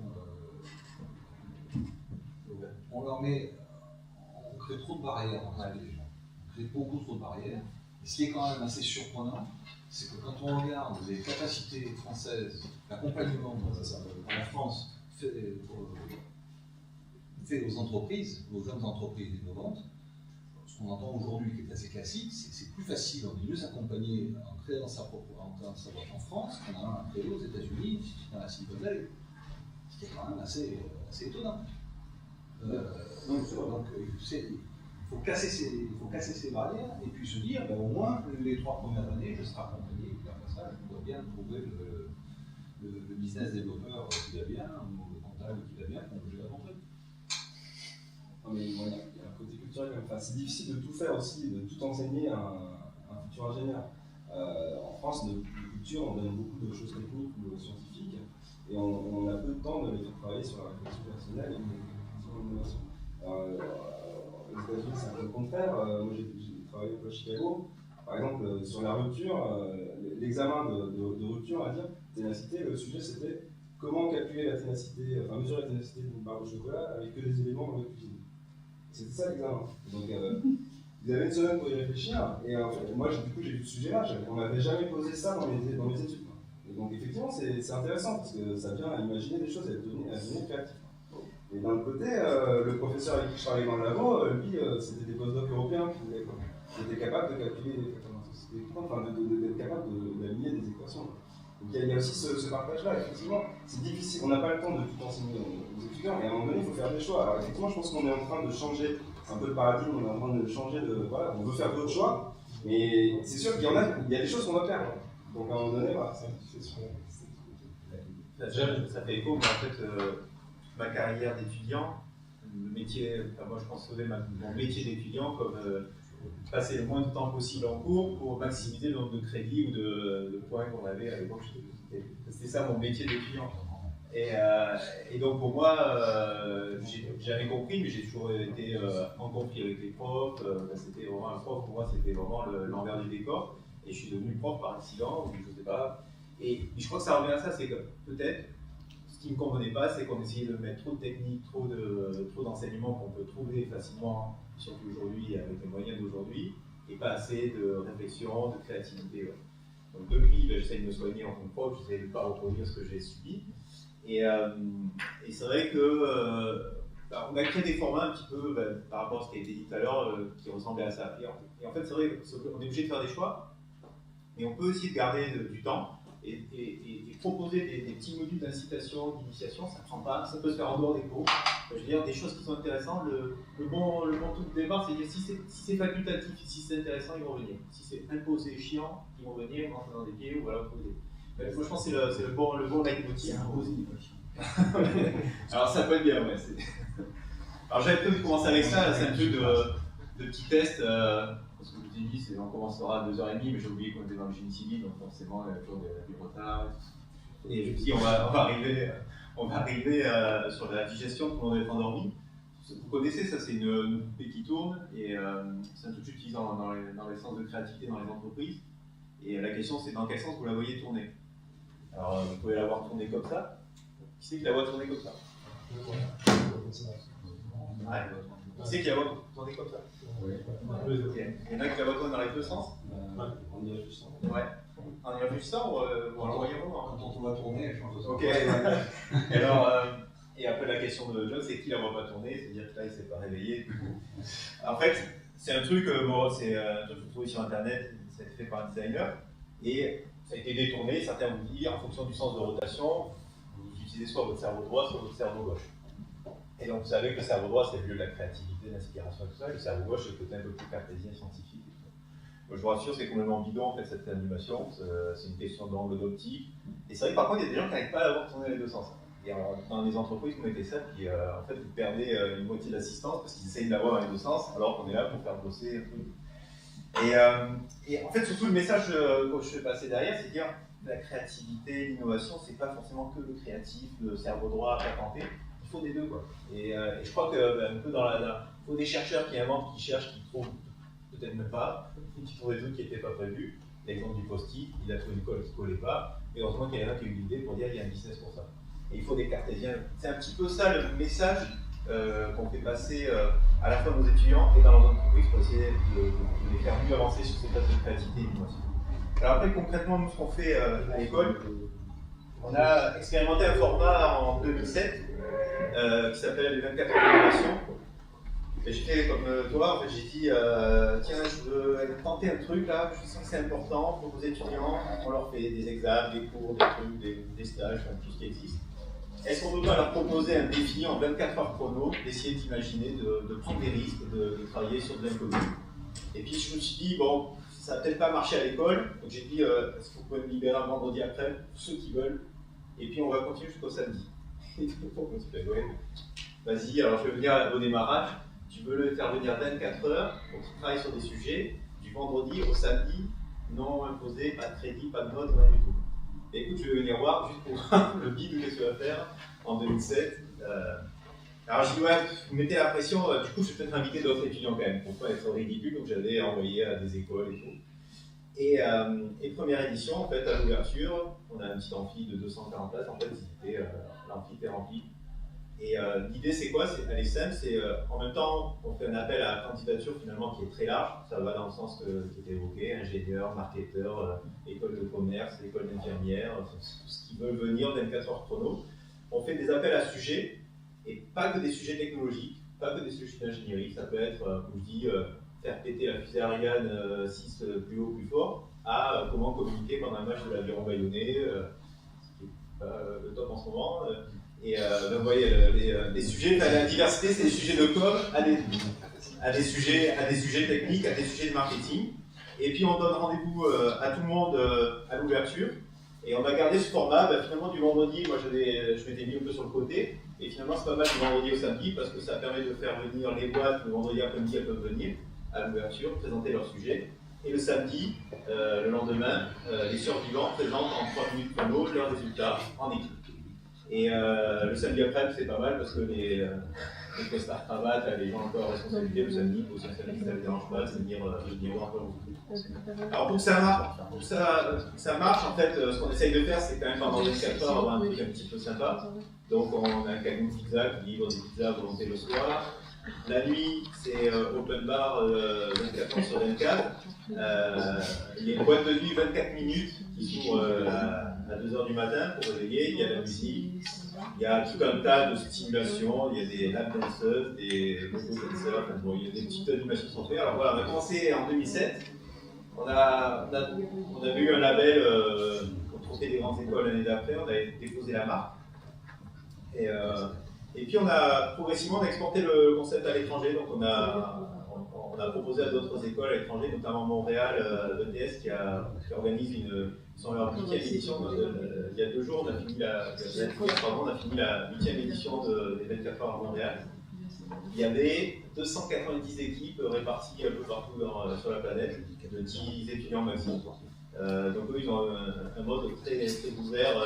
on leur met, on crée trop de barrières dans la les gens. On crée beaucoup trop de barrières. Et ce qui est quand même assez surprenant, c'est que quand on regarde les capacités françaises, l'accompagnement dans la France fait aux entreprises, aux jeunes entreprises innovantes, ce qu'on entend aujourd'hui, qui est assez classique, c'est que c'est plus facile, on est mieux accompagné en créant sa boîte en France qu'en allant la créer aux États-Unis, dans la Silicon Valley. Ce qui est quand même assez étonnant. Donc, il faut casser ces barrières et puis se dire, ben, au moins, les 3 premières années, je serai accompagné, et puis après ça, je dois bien trouver le business développeur qui va bien, ou le comptable qui va bien, pour bouger la rentrée. Non, mais bon, il y a un côté culturel quand même. Enfin, c'est difficile de tout faire aussi, de tout enseigner à un futur ingénieur. En France, de culture, on donne beaucoup de choses techniques ou scientifiques, et on a peu de temps de les faire travailler sur la réflexion personnelle et sur l'innovation. Aux États-Unis, c'est un peu le contraire. Moi, j'ai travaillé à Chicago. Par exemple, sur la rupture, l'examen de rupture, on va dire, ténacité, le sujet c'était comment calculer la ténacité, enfin mesurer la ténacité d'une barre de chocolat avec que des éléments dans la cuisine. C'était ça l'examen. Donc, vous avez une semaine pour y réfléchir, et moi, du coup, j'ai vu ce sujet-là, on m'avait jamais posé ça dans mes études. Et donc, effectivement, c'est intéressant, parce que ça vient à imaginer des choses, à devenir créatif. Et d'un autre côté, le professeur avec qui je travaillais dans le labo, lui, c'était des postdocs européens qui étaient capables de calculer les enfin, d'être capables d'aligner des équations. Donc il y a aussi ce partage-là, effectivement, c'est difficile, on n'a pas le temps de tout enseigner aux étudiants, et à un moment donné, il faut faire des choix. Alors effectivement, je pense qu'on est en train de changer un peu le paradigme, on est en train de changer voilà, on veut faire d'autres choix, mais c'est sûr qu'il y a des choses qu'on va perdre. Donc à un moment donné, voilà, c'est sûr. Ça fait écho, mais en fait, ma carrière d'étudiant, le métier, enfin moi je pense sauver mon métier d'étudiant comme passer le moins de temps possible en cours pour maximiser le nombre de crédits ou de points qu'on avait à l'époque. C'était ça mon métier d'étudiant. Et donc pour moi, j'ai jamais compris, mais j'ai toujours été en conflit avec les profs. C'était vraiment un prof, pour moi c'était vraiment l'envers du décor. Et je suis devenu prof par accident, ou je sais pas. Et je crois que ça revient à ça, c'est que peut-être ce qui ne me convenait pas, c'est qu'on essayait de mettre trop de techniques, trop d'enseignements qu'on peut trouver facilement, surtout aujourd'hui avec les moyens d'aujourd'hui, et pas assez de réflexion, de créativité. Ouais. Donc depuis, j'essaie de me soigner en tant que prof, j'essaie de ne pas reproduire ce que j'ai subi. Et c'est vrai que on a créé des formats un petit peu par rapport à ce qui a été dit tout à l'heure, qui ressemblaient à ça. Et en fait, c'est vrai qu'on est obligé de faire des choix, mais on peut aussi garder du temps. Et proposer des petits modules d'incitation, d'initiation, ça prend pas, ça peut se faire en dehors des cours. Je veux dire, des choses qui sont intéressantes, le bon tout de départ, c'est de dire si c'est facultatif, si c'est intéressant, ils vont venir. Si c'est imposé, chiant, ils vont venir, on rentre dans des pieds ou voilà, opposé. Moi je pense que c'est le bon leitmotiv. C'est imposé, il n'est pas chiant. Alors ça peut être bien, ouais. Alors j'avais prévu de commencer avec ça, c'est un truc de petit test. Parce que je vous ai dit, on commencera à 2h30, mais j'ai oublié qu'on était dans le génie civil, donc forcément, il y a toujours du retard. Et je me suis dit, on va arriver sur la digestion, tout le monde va être endormi. Vous connaissez, ça c'est une poupée qui tourne, et c'est un truc utilisant dans les sens de créativité dans les entreprises. Et la question c'est dans quel sens vous la voyez tourner. Alors vous pouvez la voir tourner comme ça. Qui c'est qui la voit tourner comme ça? Qui c'est qui la voit tourner comme ça? Oui. Il y en a qui la voient tourner dans les deux sens? En y réfléchissant. Ouais. En y réfléchissant ou en le voyant? Quand on va tourner, elle change de sens. Ok. Alors, et après la question de John, c'est qui la voit pas tourner? C'est-à-dire que là, il ne s'est pas réveillé. En fait, c'est un truc, c'est un truc que vous trouvez sur Internet, ça a été fait par un designer, et ça a été détourné. Certains vous disent, en fonction du sens de rotation, vous utilisez soit votre cerveau droit, soit votre cerveau gauche. Et donc vous savez que le cerveau droit, c'est le lieu de la créativité, de l'inspiration et tout ça, et le cerveau gauche, c'est le côté un peu plus cartésien, scientifique. Moi, je vous rassure, c'est complètement bidon en fait cette animation, c'est une question d'angle d'optique. Et c'est vrai que par contre, il y a des gens qui n'arrivent pas à avoir tourné les deux sens. Et dans les entreprises, vous mettez ça, puis en fait, vous perdez une moitié de l'assistance parce qu'ils essayent de l'avoir dans les deux sens, alors qu'on est là pour faire bosser un peu. Et en fait, surtout, le message que je fais passer derrière, c'est de dire la créativité, l'innovation, c'est pas forcément que le créatif, le cerveau droit à patenté. Il faut des deux, quoi. Et je crois que un peu il faut des chercheurs qui inventent, qui cherchent, qui trouvent, peut-être même pas, qui trouvent des trucs qui n'étaient pas prévus. L'exemple du post-it, il a trouvé une colle qui ne collait pas, et heureusement qu'il y en a qui a eu l'idée pour dire qu'il y a un business pour ça. Et il faut des cartésiens. C'est un petit peu ça le message qu'on fait passer à la fois à nos étudiants et dans leurs entreprises pour essayer de les faire mieux avancer sur ces phases de créativité et d'innovation. Alors après, concrètement, nous, ce qu'on fait à l'école, on a expérimenté un format en 2007 qui s'appelle les 24 heures d'innovation. J'ai fait comme toi, en fait, j'ai dit tiens, je veux tenter un truc là, je sens que c'est important pour vos étudiants, on leur fait des examens, des cours, des trucs, des stages, enfin, tout ce qui existe. Est-ce qu'on ne peut pas leur proposer un défi en 24 heures chrono, d'essayer d'imaginer, de prendre des risques, de travailler sur de l'inconnu? Et puis je me suis dit, bon, ça va peut-être pas marcher à l'école, donc j'ai dit, est-ce que vous pouvez me libérer un vendredi après, pour ceux qui veulent, et puis on va continuer jusqu'au samedi. Et tout le monde me dit, ouais, vas-y, alors je vais venir au démarrage. Tu veux le faire venir 24 heures, donc tu travailles sur des sujets, du vendredi au samedi, non imposé, pas de crédit, pas de notes, rien du tout. Et écoute, je vais venir voir juste pour voir le bid que tu vas faire en 2007. Alors je dis, ouais, vous mettez la pression, du coup je vais peut-être inviter d'autres étudiants quand même, pour pas être ridicule, donc j'avais envoyé à des écoles et tout. Et première édition, en fait, à l'ouverture, on a un petit amphi de 240 places, en fait, l'amphi était rempli. Et l'idée c'est quoi? Elle est simple, c'est en même temps on fait un appel à la candidature finalement qui est très large, ça va dans le sens qui était évoqué, ingénieur, marketeur, école de commerce, école d'infirmière, tout ce qui veulent venir 24 heures chrono. On fait des appels à sujets, et pas que des sujets technologiques, pas que des sujets d'ingénierie, ça peut être, comme je dis, faire péter la fusée Ariane 6 plus haut, plus fort, à comment communiquer pendant un match de l'Aviron Bayonnais, ce qui n'est pas le top en ce moment. Et donc, vous voyez, les sujets, la diversité, c'est des sujets de com à des sujets techniques, à des sujets de marketing. Et puis on donne rendez-vous à tout le monde à l'ouverture. Et on a gardé ce format, finalement du vendredi, moi je m'étais mis un peu sur le côté. Et finalement c'est pas mal du vendredi au samedi parce que ça permet de faire venir les boîtes, le vendredi après-midi elles peuvent venir à l'ouverture, présenter leur sujet. Et le samedi, le lendemain, les survivants présentent en 3 minutes chrono leurs résultats en équipe. Et le samedi après, c'est pas mal parce que les costards cravates, les gens encore en responsabilité le samedi, aussi un samedi, ça ne les dérange pas de venir voir un peu. Alors pour que ça marche, en fait, ce qu'on essaye de faire, c'est quand même pendant 24 heures avoir un truc un petit peu sympa. Donc on a un camion de pizza qui livre des pizzas à volonté le soir. La nuit, c'est open bar 24 heures sur 24. Il y a une boîte de nuit 24 minutes qui s'ouvre à 2h du matin pour réveiller. Il y a la musique, il y a tout un tas de stimulations, il y a des lap dancers, des go-go dancers, enfin, bon, il y a des petites animations qui sont faites. Alors voilà, on a commencé en 2007. On avait eu un label pour trophée des grandes écoles l'année d'après, on avait déposé la marque. Et puis on a progressivement exporté le concept à l'étranger, donc on a proposé à d'autres écoles à l'étranger, notamment Montréal, l'ETS qui organise leur 8e édition. Il y a 2 jours, on a fini la 8e édition des 24 heures à Montréal. Il y avait 290 équipes réparties un peu partout sur la planète, de 10 étudiants maximum. Donc eux, ils ont un mode très, très ouvert,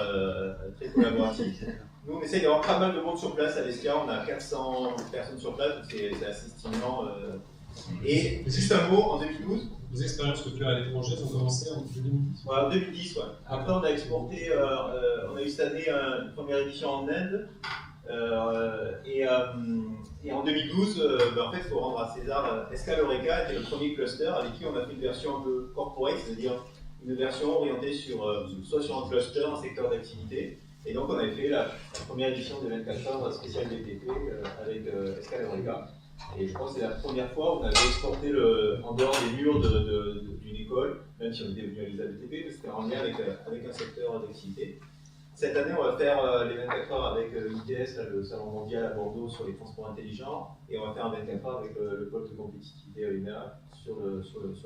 très collaboratif. Nous, on essaye d'avoir pas mal de monde sur place à l'ESCA, on a 400 personnes sur place, donc c'est assez stimulant. Et juste un mot, en 2012. Les expériences que tu as à l'étranger ont commencé en 2010. Ouais, en 2010, ouais. Après, on a exporté, on a eu cette année une première édition en Inde. Et en 2012, en fait, il faut rendre à César, Escale Eureka était le premier cluster avec qui on a fait une version un peu corporate, c'est-à-dire une version orientée soit sur un cluster, un secteur d'activité. Et donc, on avait fait la première édition des 24 heures spéciale BTP avec Escale Eureka. Et je pense que c'est la première fois où on avait exporté en dehors des murs d'une école, même si on était venu à l'ISA BTP, mais c'était en lien avec un secteur d'activité. Cette année, on va faire les 24 heures avec l'ITS, le salon mondial à Bordeaux sur les transports intelligents, et on va faire un 24 heures avec le pôle de compétitivité ENA sur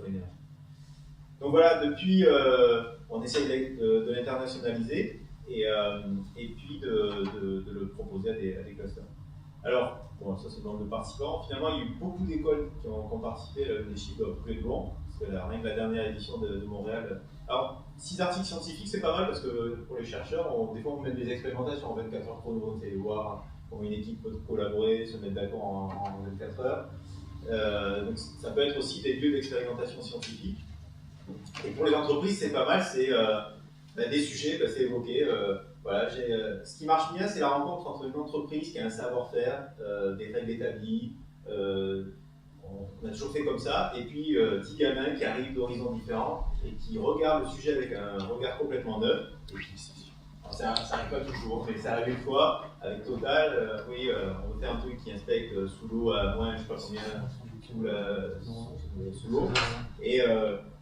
l'énergie. Donc voilà, depuis, on essaye de l'internationaliser et puis de le proposer à des clusters. Alors, bon, ça c'est le nombre de participants. Finalement, il y a eu beaucoup d'écoles qui ont participé, les chiffres doivent plus être bons, parce que rien que la dernière édition de Montréal. Alors, 6 articles scientifiques, c'est pas mal, parce que pour les chercheurs, des fois on met des expérimentations en 24 heures chrono, c'est voir comment une équipe peut collaborer, se mettre d'accord en 24 heures. Donc ça peut être aussi des lieux d'expérimentation scientifique. Et pour les entreprises, c'est pas mal, c'est des sujets, c'est évoqué. Voilà, ce qui marche bien, c'est la rencontre entre une entreprise qui a un savoir-faire, des règles établies. On a toujours fait comme ça, et puis 10 gamins qui arrivent d'horizons différents et qui regardent le sujet avec un regard complètement neuf. Alors, ça n'arrive pas toujours, mais ça arrive une fois, avec Total, on fait un truc qui inspecte sous l'eau à moins, je sais pas combien, sous l'eau, et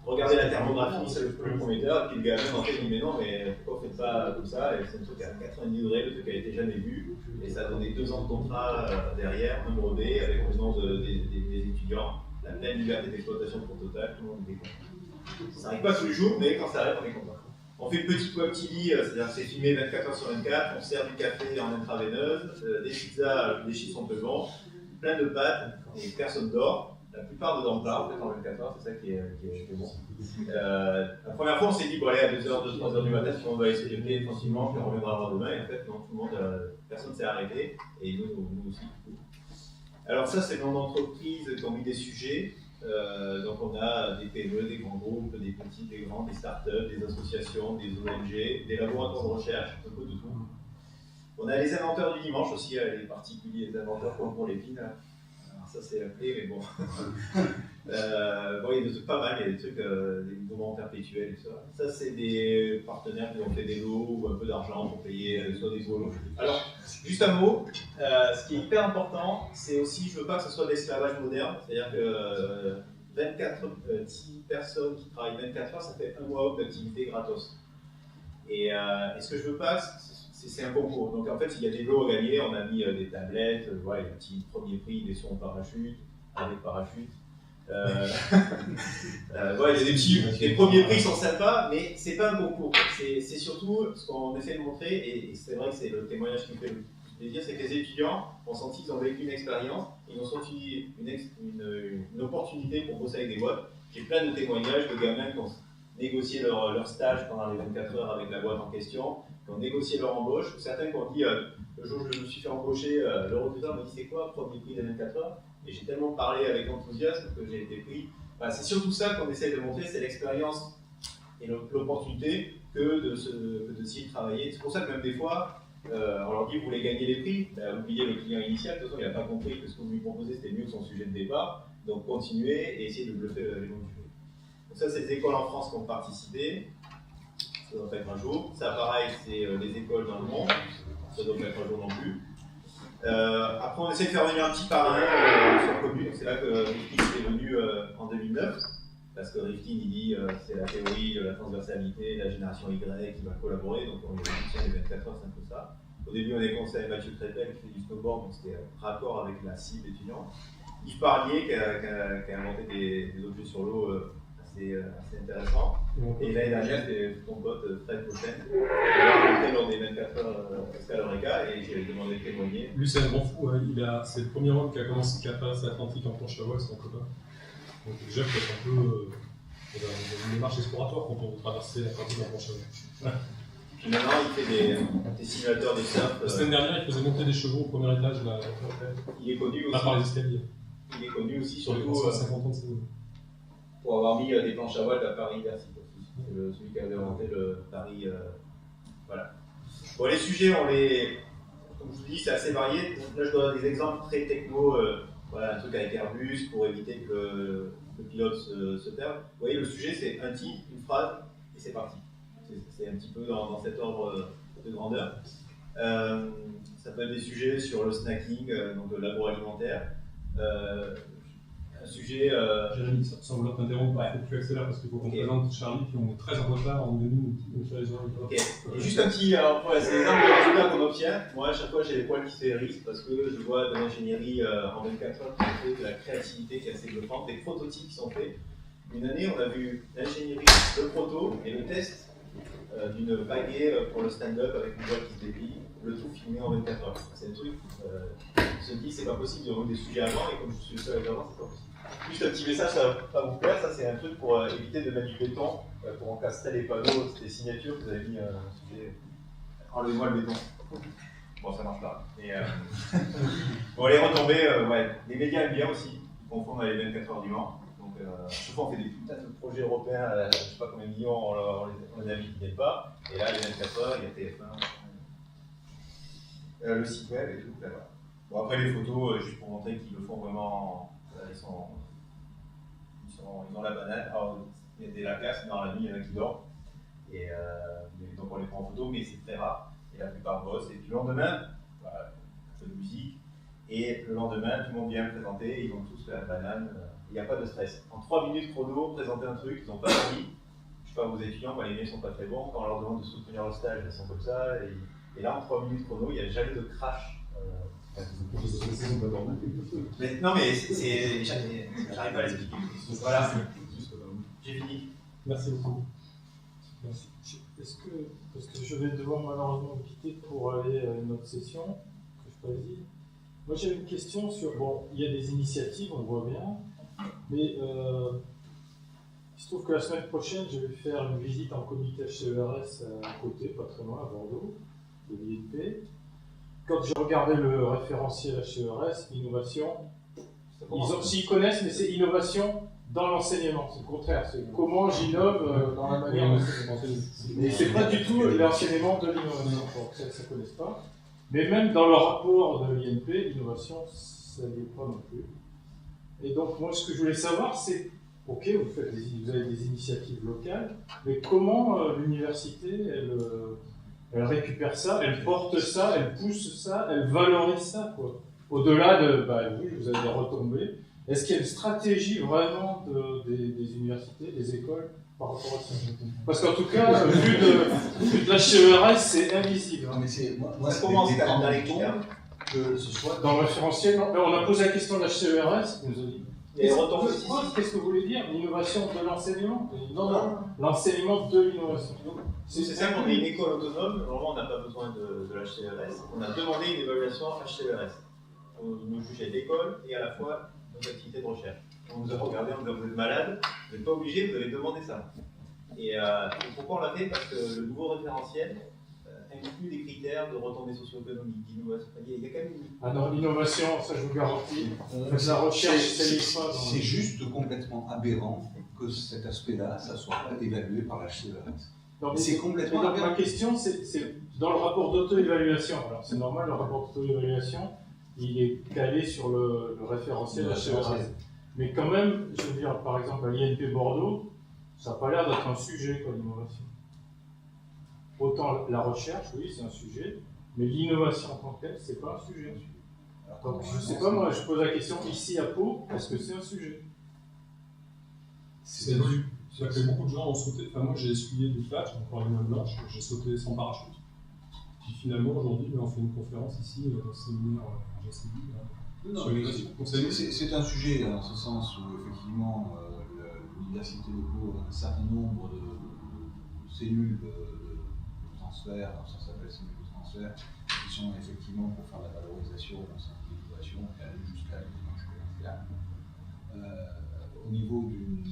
regardez la thermographie, c'est le plus prometteur, et puis le gars même en fait dit mais non, mais pourquoi vous faites pas comme ça, et c'est un truc à 90 degrés, le truc a été jamais vu, et ça a donné 2 ans de contrat derrière, un brevet, avec le nom des étudiants, la pleine liberté d'exploitation pour Total, tout le monde est content. Ça n'arrive pas tous les jours, mais quand ça arrive, on est content. On fait une petite web TV, c'est-à-dire que c'est filmé 24 heures sur 24, on sert du café en intraveineuse, des pizzas, des chips sont peu bons, plein de pâtes, et personne dort. La plupart ne dorment pas en fait en 24 heures, c'est ça qui est bon. La première fois, on s'est dit, bon allez, à 2h, 3h du matin, tout le monde va aller se jeter tranquillement, puis on reviendra voir demain, et en fait, non, tout le monde, personne ne s'est arrêté, et nous aussi. Alors ça, c'est dans l'entreprise qui ont mis des sujets. Donc on a des PME, des grands groupes, des petits, des grands, des startups, des associations, des ONG, des laboratoires de recherche, un peu de tout. On a les inventeurs du dimanche aussi, les particuliers, les inventeurs comme pour les pines. Alors ça c'est appelé, mais bon. Bon, il y a des trucs pas mal, il y a des trucs, des mouvements perpétuels et tout ça. Ça c'est des partenaires qui ont fait des lots ou un peu d'argent pour payer soit des lots. Alors, juste un mot, ce qui est hyper important, c'est aussi, je veux pas que ce soit de l'esclavage moderne, c'est-à-dire que 10 personnes qui travaillent 24 heures, ça fait un mois d'activité gratos. Et ce que je veux pas, c'est un concours. Donc en fait, il y a des lots à gagner, on a mis des tablettes, voilà, un petit premier prix, des sauts en parachute, avec parachute. Ouais, il y a des premiers prix qui sont sympas, mais c'est pas un concours. C'est surtout ce qu'on essaie de montrer, et c'est vrai que c'est le témoignage qui me fait le plus plaisir, c'est que les étudiants ont senti qu'ils ont vécu une expérience, ils ont senti une opportunité pour bosser avec des boîtes. J'ai plein de témoignages de gamins qui ont négocié leur stage pendant les 24 heures avec la boîte en question, qui ont négocié leur embauche, ou certains qui ont dit le jour où je me suis fait embaucher, le recruteur me dit c'est quoi le premier prix des 24 heures, et j'ai tellement parlé avec enthousiasme que j'ai été pris. Bah, c'est surtout ça qu'on essaie de montrer, c'est l'expérience et l'opportunité que de s'y travailler. C'est pour ça que même des fois, on leur dit vous voulez gagner les prix, bah, oubliez le client initial, de toute façon il n'a pas compris que ce que vous lui proposez c'était mieux que son sujet de départ, donc continuez et essayez de bluffer les gens du jeu. Donc ça c'est les écoles en France qui ont participé, ça doit pas être un jour. Ça pareil c'est les écoles dans le monde, ça doit pas être un jour non plus. Après on essaie de faire venir un petit parrain sur la commune, c'est là que Rifkin est venu en 2009, parce que Rifkin il dit c'est la théorie de la transversalité, la génération Y qui va collaborer, donc on lui a dit tiens les 24 heures c'est un peu ça. Au début on est conseillé avec Mathieu Crépel qui fait du snowboard, donc c'était raccord avec la cible étudiante. Yves Parlier qui a inventé des objets sur l'eau assez intéressants. Et l'année dernière, c'était ton pote Fred Pochen, qui l'a rencontré lors des 24 heures Pascal Eureka, et j'ai demandé de témoigner. Lui, c'est un grand fou, hein. C'est le premier homme qui a commencé, qui a traversé l'Atlantique en planche à voile, c'est mon copain. Donc déjà, peut-être un peu dans une démarche exploratoire quand on traversait l'Atlantique en planche à voile. Puis maintenant, il fait des simulateurs des surf. La semaine dernière, il faisait monter des chevaux au premier étage de la. Il est connu aussi. Pas par les escaliers. Il est connu aussi surtout. 50 ans de ses pour avoir mis des planches à voile à Paris Bercy. C'est celui qui avait inventé le Paris. Voilà. Bon, les sujets, comme je vous dis, c'est assez varié. Là, je donne des exemples très techno. Voilà, un truc avec Airbus pour éviter que le pilote se perde. Vous voyez, le sujet, c'est un titre, une phrase, et c'est parti. C'est un petit peu dans cet ordre de grandeur. Ça peut être des sujets sur le snacking, donc de l'agroalimentaire. Un sujet. Jérémy, sans vouloir t'interrompre, il faut que tu accélères parce qu'il faut qu'on présente Charlie, puis on est très en retard en menu sur les heures. Ok. Et juste un petit. Alors, voilà, c'est l'exemple de résultats qu'on obtient. Moi, à chaque fois, j'ai les poils qui se hérissent parce que je vois de l'ingénierie en 24 heures qui est fait, de la créativité qui est assez bluffante, des prototypes qui sont faits. Une année, on a vu l'ingénierie, le proto et le test d'une baguette pour le stand-up avec une boîte qui se déplie, le tout filmé en 24 heures. C'est un truc, on se dit c'est pas possible de remettre des sujets avant, et comme je suis le seul avec avant, c'est pas possible. Juste un petit message, ça va pas vous plaire, ça c'est un truc pour éviter de mettre du béton, pour encastrer les panneaux, c'est des signatures que vous avez mis un sujet. Enlevez-moi le béton. Bon, ça marche pas. Et, bon, les retombées, ouais, les médias aiment bien aussi, ils confondent avec les 24 heures du Mans. Donc, chaque fois on fait des putains de projets européens, je sais pas combien de millions, on les a mis qui viennent pas, et là les 24 heures, il y a TF1, le site web et tout, là, voilà. Bon, après les photos, juste pour montrer qu'ils le font vraiment, ils ont la banane, alors il y a des lacasses, dans la nuit il y en a qui dorment, et donc on les prend en photo, photos, mais c'est très rare. Et la plupart bossent. Et puis le lendemain, voilà, un peu de musique. Et le lendemain, tout le monde vient me présenter, ils vont tous faire la banane. Il n'y a pas de stress. En 3 minutes chrono, présenter un truc, ils n'ont pas envie. Je sais pas, vos étudiants, quand les miens ne sont pas très bons, quand on leur demande de soutenir le stage, ils sont comme ça. Et là, en 3 minutes chrono, il n'y a jamais de crash. Mais, non, mais j'arrive pas à l'expliquer. Voilà, j'ai fini. Merci beaucoup. Merci. Est-ce que, parce que je vais devoir malheureusement vous quitter pour aller à une autre session que je préside. Moi j'ai une question sur, bon, il y a des initiatives, on voit bien, mais il se trouve que la semaine prochaine, je vais faire une visite en comité HCERS à côté, pas très loin, à Bordeaux, de l'INP. Quand j'ai regardé le référentiel HCERS, innovation, s'ils connaissent, mais c'est innovation dans l'enseignement, c'est le contraire, c'est comment j'innove dans la manière d'enseigner. Et c'est pas du tout l'enseignement de l'innovation, donc ça ne connaissent pas. Mais même dans le rapport de l'INP, l'innovation, ça n'y est pas non plus. Et donc moi, ce que je voulais savoir, c'est, ok, vous avez des initiatives locales, mais comment l'université, elle récupère ça, elle porte ça, elle pousse ça, elle valorise ça, quoi. Au-delà de, oui, vous avez des retombées. Est-ce qu'il y a une stratégie vraiment des universités, des écoles par rapport à ça? Parce qu'en tout cas, vu de l'HCERS, c'est invisible. Non, mais moi, ça commence dans les critères. Que ce soit dans le référentiel, on a posé la question de l'HCERS, vous nous a dit. Qu'est-ce que vous voulez dire? L'innovation de l'enseignement? Non, l'enseignement de l'innovation. C'est simple, on est une école autonome, normalement on n'a pas besoin de l'HCERS. On a demandé une évaluation HCERS. On nous jugeait l'école et à la fois nos activités de recherche. On nous a regardé, on nous a dit vous êtes malade, vous n'êtes pas obligé, vous avez demandé ça. Et pourquoi on l'a fait? Parce que le nouveau référentiel inclut des critères de retombées socio-économiques, d'innovation. Il y a quand même une... Ah non, l'innovation, ça je vous garantis. La recherche, c'est juste complètement aberrant que cet aspect-là, ça soit pas évalué par l'HCERS. C'est complètement aberrant. Ma question, c'est dans le rapport d'auto-évaluation. Alors c'est normal, le rapport d'auto-évaluation, il est calé sur le référentiel HCERS. Mais quand même, je veux dire, par exemple, à l'INP Bordeaux, ça n'a pas l'air d'être un sujet, quoi, l'innovation. Autant la recherche, oui, c'est un sujet, mais l'innovation en tant que telle, c'est pas un sujet. Donc, je ne sais pas, moi, je pose la question ici à Pau, est-ce que c'est un sujet? C'est vrai que beaucoup de gens ont sauté. Enfin, moi, j'ai essuyé du flash, encore une main blanche, j'ai sauté sans parachute. Puis finalement, aujourd'hui, on fait une conférence ici, dans le séminaire sur l'innovation. C'est un sujet, dans ce sens où, effectivement, l'université de Pau a un certain nombre de cellules de transfert, ça s'appelle cellules de transfert, qui sont effectivement pour faire la valorisation, l'innovation et aller jusqu'à la démarche commerciale. Au niveau du.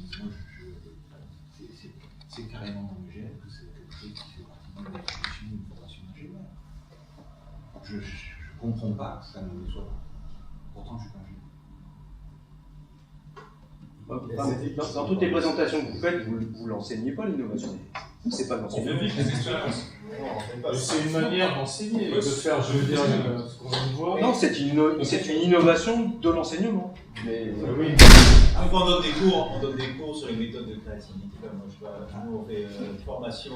C'est carrément homogène que c'est quelque chose qui fait partie de la définition d'une formation d'ingénieur. Je ne comprends pas que ça ne le soit pas. Pourtant, je suis pas ingénieur. Dans toutes les présentations que vous faites, vous ne l'enseignez pas l'innovation. C'est pas l'enseignement. C'est une manière d'enseigner, de faire, je veux dire, ce qu'on voit. Non, c'est une innovation de l'enseignement. Mais oui. Quand on donne des cours sur les méthodes de créativité, comme je sais pas, nous on fait une formation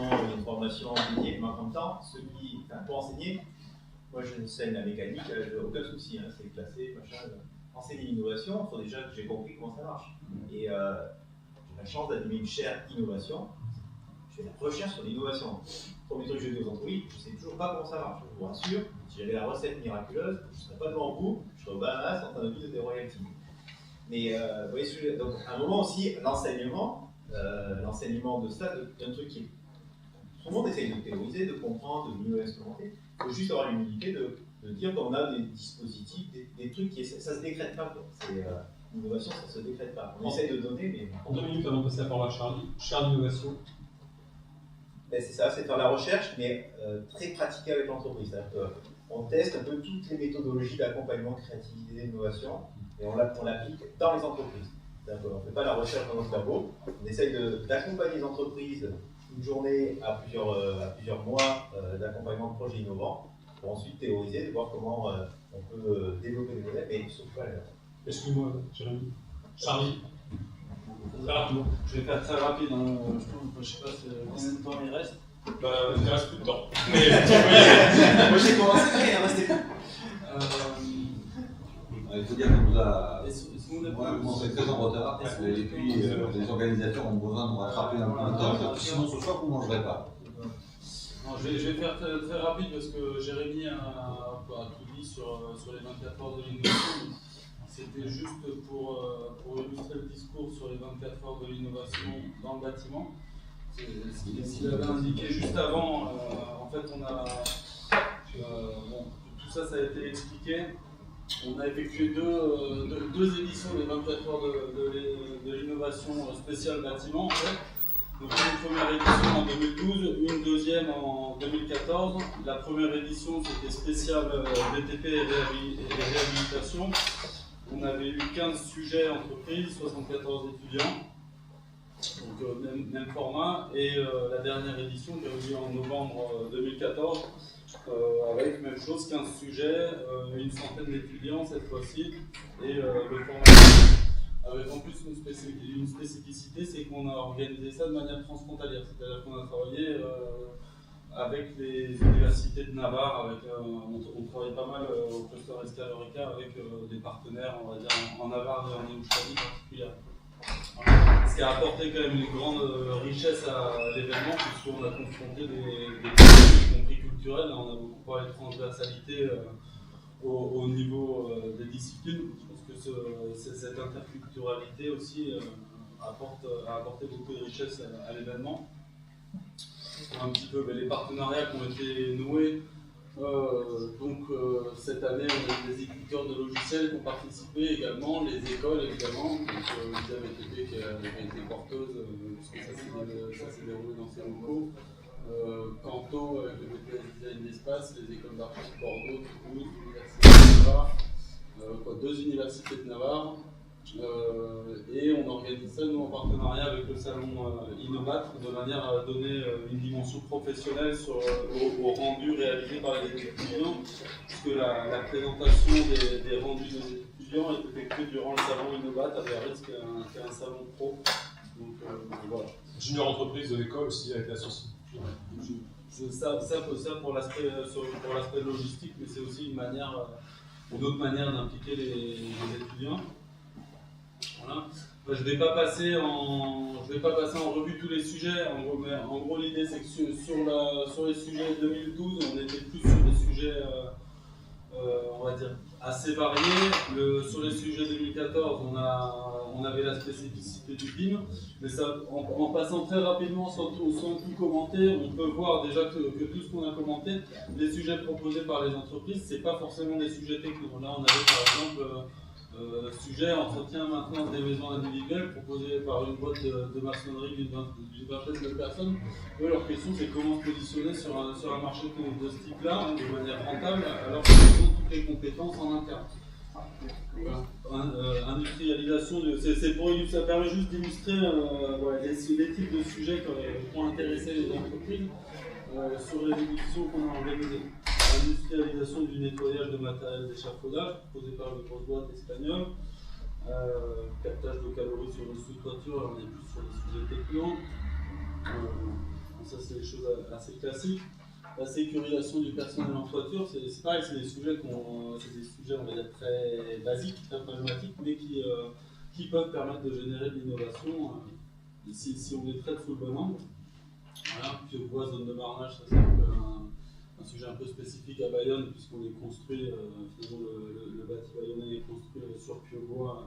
dédiée, mais en même temps, pour enseigner, moi j'enseigne la mécanique, aucun souci, hein, c'est classé, machin. Enseigner l'innovation, il faut déjà que j'ai compris comment ça marche. Et j'ai la chance d'animer une chaire innovation. Je fais de la recherche sur l'innovation. Premier truc que je dis aux employés, je ne sais toujours pas comment ça marche. Je vous rassure, si j'avais la recette miraculeuse, je ne serais pas devant vous, je serais au Bahamas en train de vivre des royalties. Mais vous voyez ce que je veux dire. Donc à un moment aussi, l'enseignement de ça, d'un truc qui est. Tout le monde essaye de théoriser, de comprendre, de mieux instrumenter. Il faut juste avoir l'humilité de dire qu'on a des dispositifs, des trucs qui. Ça ne se décrète pas. L'innovation, ça ne se décrète pas. On essaie de donner, mais. En 2 minutes avant de passer la parole à Charlie, chaire d'innovation. Ben c'est ça, c'est de faire la recherche, mais très pratiquée avec l'entreprise. C'est-à-dire qu'on teste un peu toutes les méthodologies d'accompagnement, de créativité, d'innovation, et on l'applique dans les entreprises. C'est-à-dire qu'on ne fait pas la recherche dans notre labo, on essaye d'accompagner les entreprises une journée à plusieurs mois d'accompagnement de projets innovants, pour ensuite théoriser, de voir comment on peut développer des modèles, mais surtout pas les mettre. Excuse-moi, Jérémy. Charlie. Très rapidement. Je vais faire très rapide, je ne sais pas combien de temps il reste. Il ne reste plus de temps. Mais moi j'ai commencé, mais il en restait plus. Il faut dire qu'on nous a commencé très en retard, et puis les organisateurs ont besoin de rattraper un peu de temps, sinon ce soir vous ne mangerez pas. Non, je vais faire très rapide parce que Jérémy a tout dit sur les 24 heures de l'innovation. C'était juste pour illustrer le discours sur les 24 heures de l'innovation dans le bâtiment. Ce qu'il avait indiqué juste avant, en fait, on a. Tout ça a été expliqué. On a effectué deux éditions des 24 heures de l'innovation spéciale bâtiment. En fait. Donc une première édition en 2012, une deuxième en 2014. La première édition c'était spécial BTP et réhabilitation. On avait eu 15 sujets entreprises, 74 étudiants, donc même format. Et la dernière édition qui a eu lieu en novembre 2014, avec même chose, 15 sujets, une centaine d'étudiants cette fois-ci, et le format. Avec en plus une spécificité, c'est qu'on a organisé ça de manière transfrontalière, c'est-à-dire qu'on a travaillé avec les universités de Navarre, on travaille pas mal au cluster SK Eureka avec des partenaires, on va dire, en Navarre et en Australie particulièrement. Voilà. Ce qui a apporté quand même une grande richesse à l'événement, puisqu'on a confronté des questions, y compris culturelles, on a beaucoup parlé de transversalité au niveau des disciplines. Cette interculturalité aussi a apporté beaucoup de richesse à l'événement. Un petit peu les partenariats qui ont été noués. Cette année, on a des éditeurs de logiciels qui ont participé également, les écoles évidemment, donc l'ISABTP qui a été porteuse, puisque ça s'est déroulé dans ces locaux. Canto avec le BTS Design d'Espace, les écoles d'architecture Bordeaux, Toulouse, l'Université de Navarre. Deux universités de Navarre, et on organise ça nous en partenariat avec le salon Innovat de manière à donner une dimension professionnelle au rendu réalisé par les étudiants, puisque la présentation des rendus des étudiants est effectuée durant le salon Innovat à Biarritz, qui est un salon pro. Donc voilà. Junior entreprise de l'école aussi a été associée. Ça pour l'aspect logistique, mais c'est aussi une autre manière d'impliquer les étudiants. Voilà. Je ne vais pas passer en revue tous les sujets. En gros, l'idée c'est que sur les sujets 2012, on était plus sur des sujets, on va dire, assez variés. Sur les sujets 2014, on avait la spécificité du BIM, mais en passant très rapidement sans tout commenter, on peut voir déjà que tout ce qu'on a commenté, les sujets proposés par les entreprises, c'est pas forcément des sujets techniques. Là, on avait par exemple sujet entretien maintenance des maisons individuelles proposé par une boîte de maçonnerie d'une vingtaine de personnes. Eux, leur question c'est comment se positionner sur un marché de ce type-là de manière rentable alors qu'ils ont toutes les compétences en interne. Voilà. Industrialisation, ça permet juste d'illustrer les types de sujets qui ont intéressé les entreprises sur les éditions qu'on a organisées. Industrialisation du nettoyage de matériel d'échafaudage, proposé par une grosse boîte espagnole. Captage de calories sur une sous-toiture, on est plus sur les sujets techno. Ça, c'est des choses assez classiques. La sécurisation du personnel en toiture, c'est pareil, c'est des sujets, on va dire, très basiques, très problématiques, mais qui peuvent permettre de générer de l'innovation si on les traite sous le bon angle. Voilà. Puis au bois, zone de marnage, ça c'est un sujet un peu spécifique à Bayonne, puisqu'on est construit, finalement le bâti bayonnais est construit sur Piobois,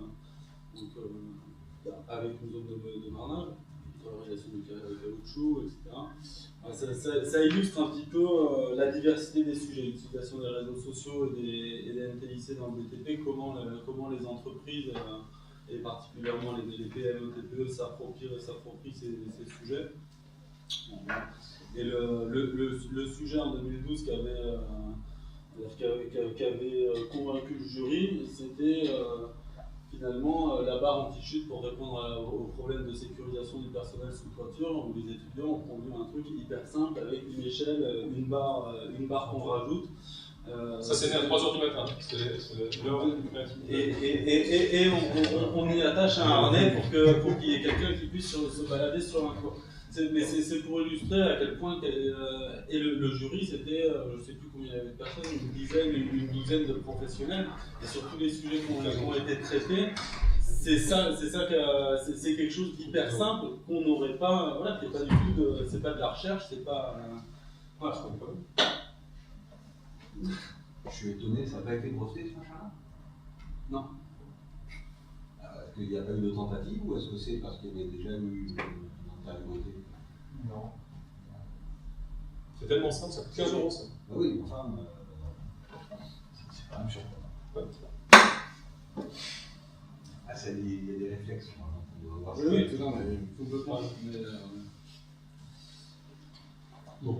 avec une zone de marnage, réalisation du caoutchouc, etc. Ça illustre un petit peu la diversité des sujets, l'utilisation des réseaux sociaux et des NTIC dans le BTP, comment les entreprises, et particulièrement les PME, TPE, s'approprient ces sujets. Et le sujet en 2012 qui avait convaincu le jury, c'était finalement la barre anti-chute pour répondre au problème de sécurisation du personnel sous toiture, où les étudiants ont pondu un truc hyper simple avec une échelle, une barre qu'on rajoute. Ça c'est né à 3h du matin, c'est l'heure du matin. Et on y attache un harnais pour qu'il y ait quelqu'un qui puisse se balader sur un toit. Mais c'est pour illustrer à quel point et le jury c'était, je ne sais plus combien il y avait de personnes, une douzaine de professionnels, et sur tous les sujets qui ont été traités, c'est quelque chose d'hyper simple qu'on n'aurait pas, voilà, qui n'est pas du tout c'est pas de la recherche, c'est pas. Voilà, je comprends. Je suis étonné, ça n'a pas été breveté ce machin-là? Non. Est-ce qu'il n'y a pas eu de tentative ou est-ce que c'est parce qu'il y avait déjà eu une antériorité? Non. C'est tellement simple, ça coûte 15 € ça. Ah oui, enfin, c'est quand même surprenant. Ah, il y a des réflexions. Hein, on doit voir. Oui, tout à fait, complètement. Bon.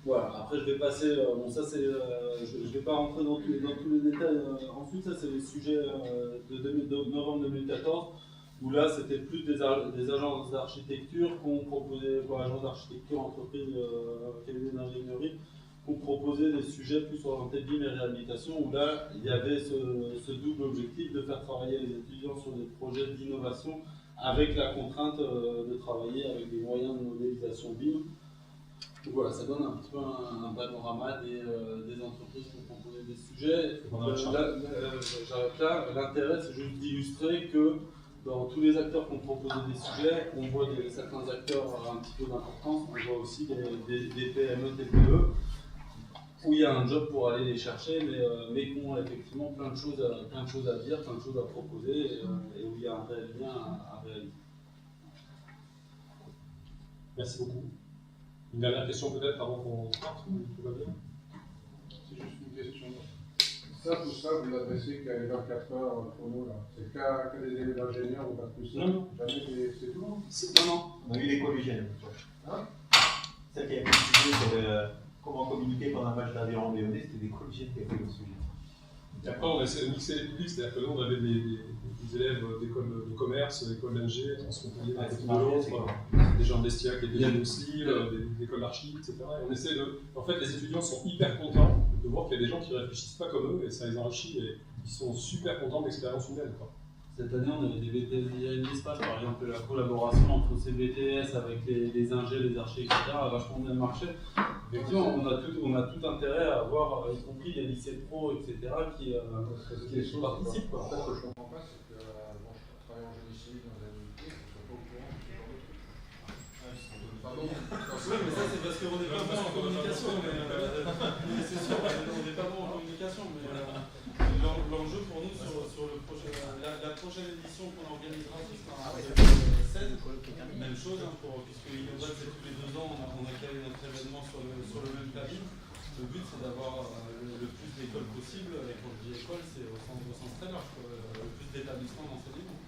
Voilà, après je vais passer, bon ça c'est, je ne vais pas rentrer dans tous les détails ensuite, ça c'est les sujets de novembre 2014, où là c'était plus des agences d'architecture qu'on proposait, agences d'architecture, entreprises, cabinets d'ingénierie, qu'on proposait des sujets plus orientés BIM et réhabilitation, où là il y avait ce double objectif de faire travailler les étudiants sur des projets d'innovation avec la contrainte de travailler avec des moyens de modélisation BIM. Donc voilà, ça donne un petit peu un panorama des entreprises qui ont proposé des sujets. J'arrête là. L'intérêt, c'est juste d'illustrer que dans tous les acteurs qui ont proposé des sujets, on voit certains acteurs un petit peu d'importance, on voit aussi des PME, TPE, où il y a un job pour aller les chercher, mais qui ont effectivement plein de choses à dire, plein de choses à proposer, et où il y a un réel lien à réaliser. Merci beaucoup. Une dernière question peut-être avant qu'on parte, ou tout va bien? C'est juste une question. Tout ça, vous l'adressez qu'à les 24 heures pour nous, là. C'est qu'à des élèves d'ingénieurs ou pas plus? Non. Jamais c'est tout? Non. On a eu l'écologienne. Hein? Celle qui a fait le sujet sur comment communiquer pendant un match d'Aviron Léoné, c'était des collégiennes qui a fait le sujet. Et après, on essaie de mixer les publics, c'est-à-dire que nous, on avait des élèves d'école de commerce, d'école d'ingé, Transfrontalier, des gens d'Estia, des aussi, des écoles d'archi, etc. Et on essaie de. En fait, les étudiants sont hyper contents de voir qu'il y a des gens qui ne réfléchissent pas comme eux, et ça les enrichit, et ils sont super contents de l'expérience humaine. Cette année, on avait des BTS, il y a une espace, par exemple, la collaboration entre ces BTS avec les ingés, les archis, etc. a vachement bien marché. Effectivement, on a tout intérêt à avoir, y compris les lycées pro, etc., qui participent. En fait, ce que je comprends pas, c'est que je travaille en génie civil dans la unité, je ne suis pas au courant de ce genre de trucs. Pardon. Oui, mais ça, c'est parce qu'on n'est pas bon en communication. Mais c'est sûr, on n'est pas bon en communication. Mais l'enjeu pour nous sur le prochain, la prochaine édition qu'on organisera, ce sera en 2016. Même chose, puisque Innovat, c'est tous les 2 ans, on a calé notre événement sur le même cabine. Le but, c'est d'avoir le plus d'écoles possible, et quand je dis école, c'est au sens très large, le plus d'établissements d'enseignement.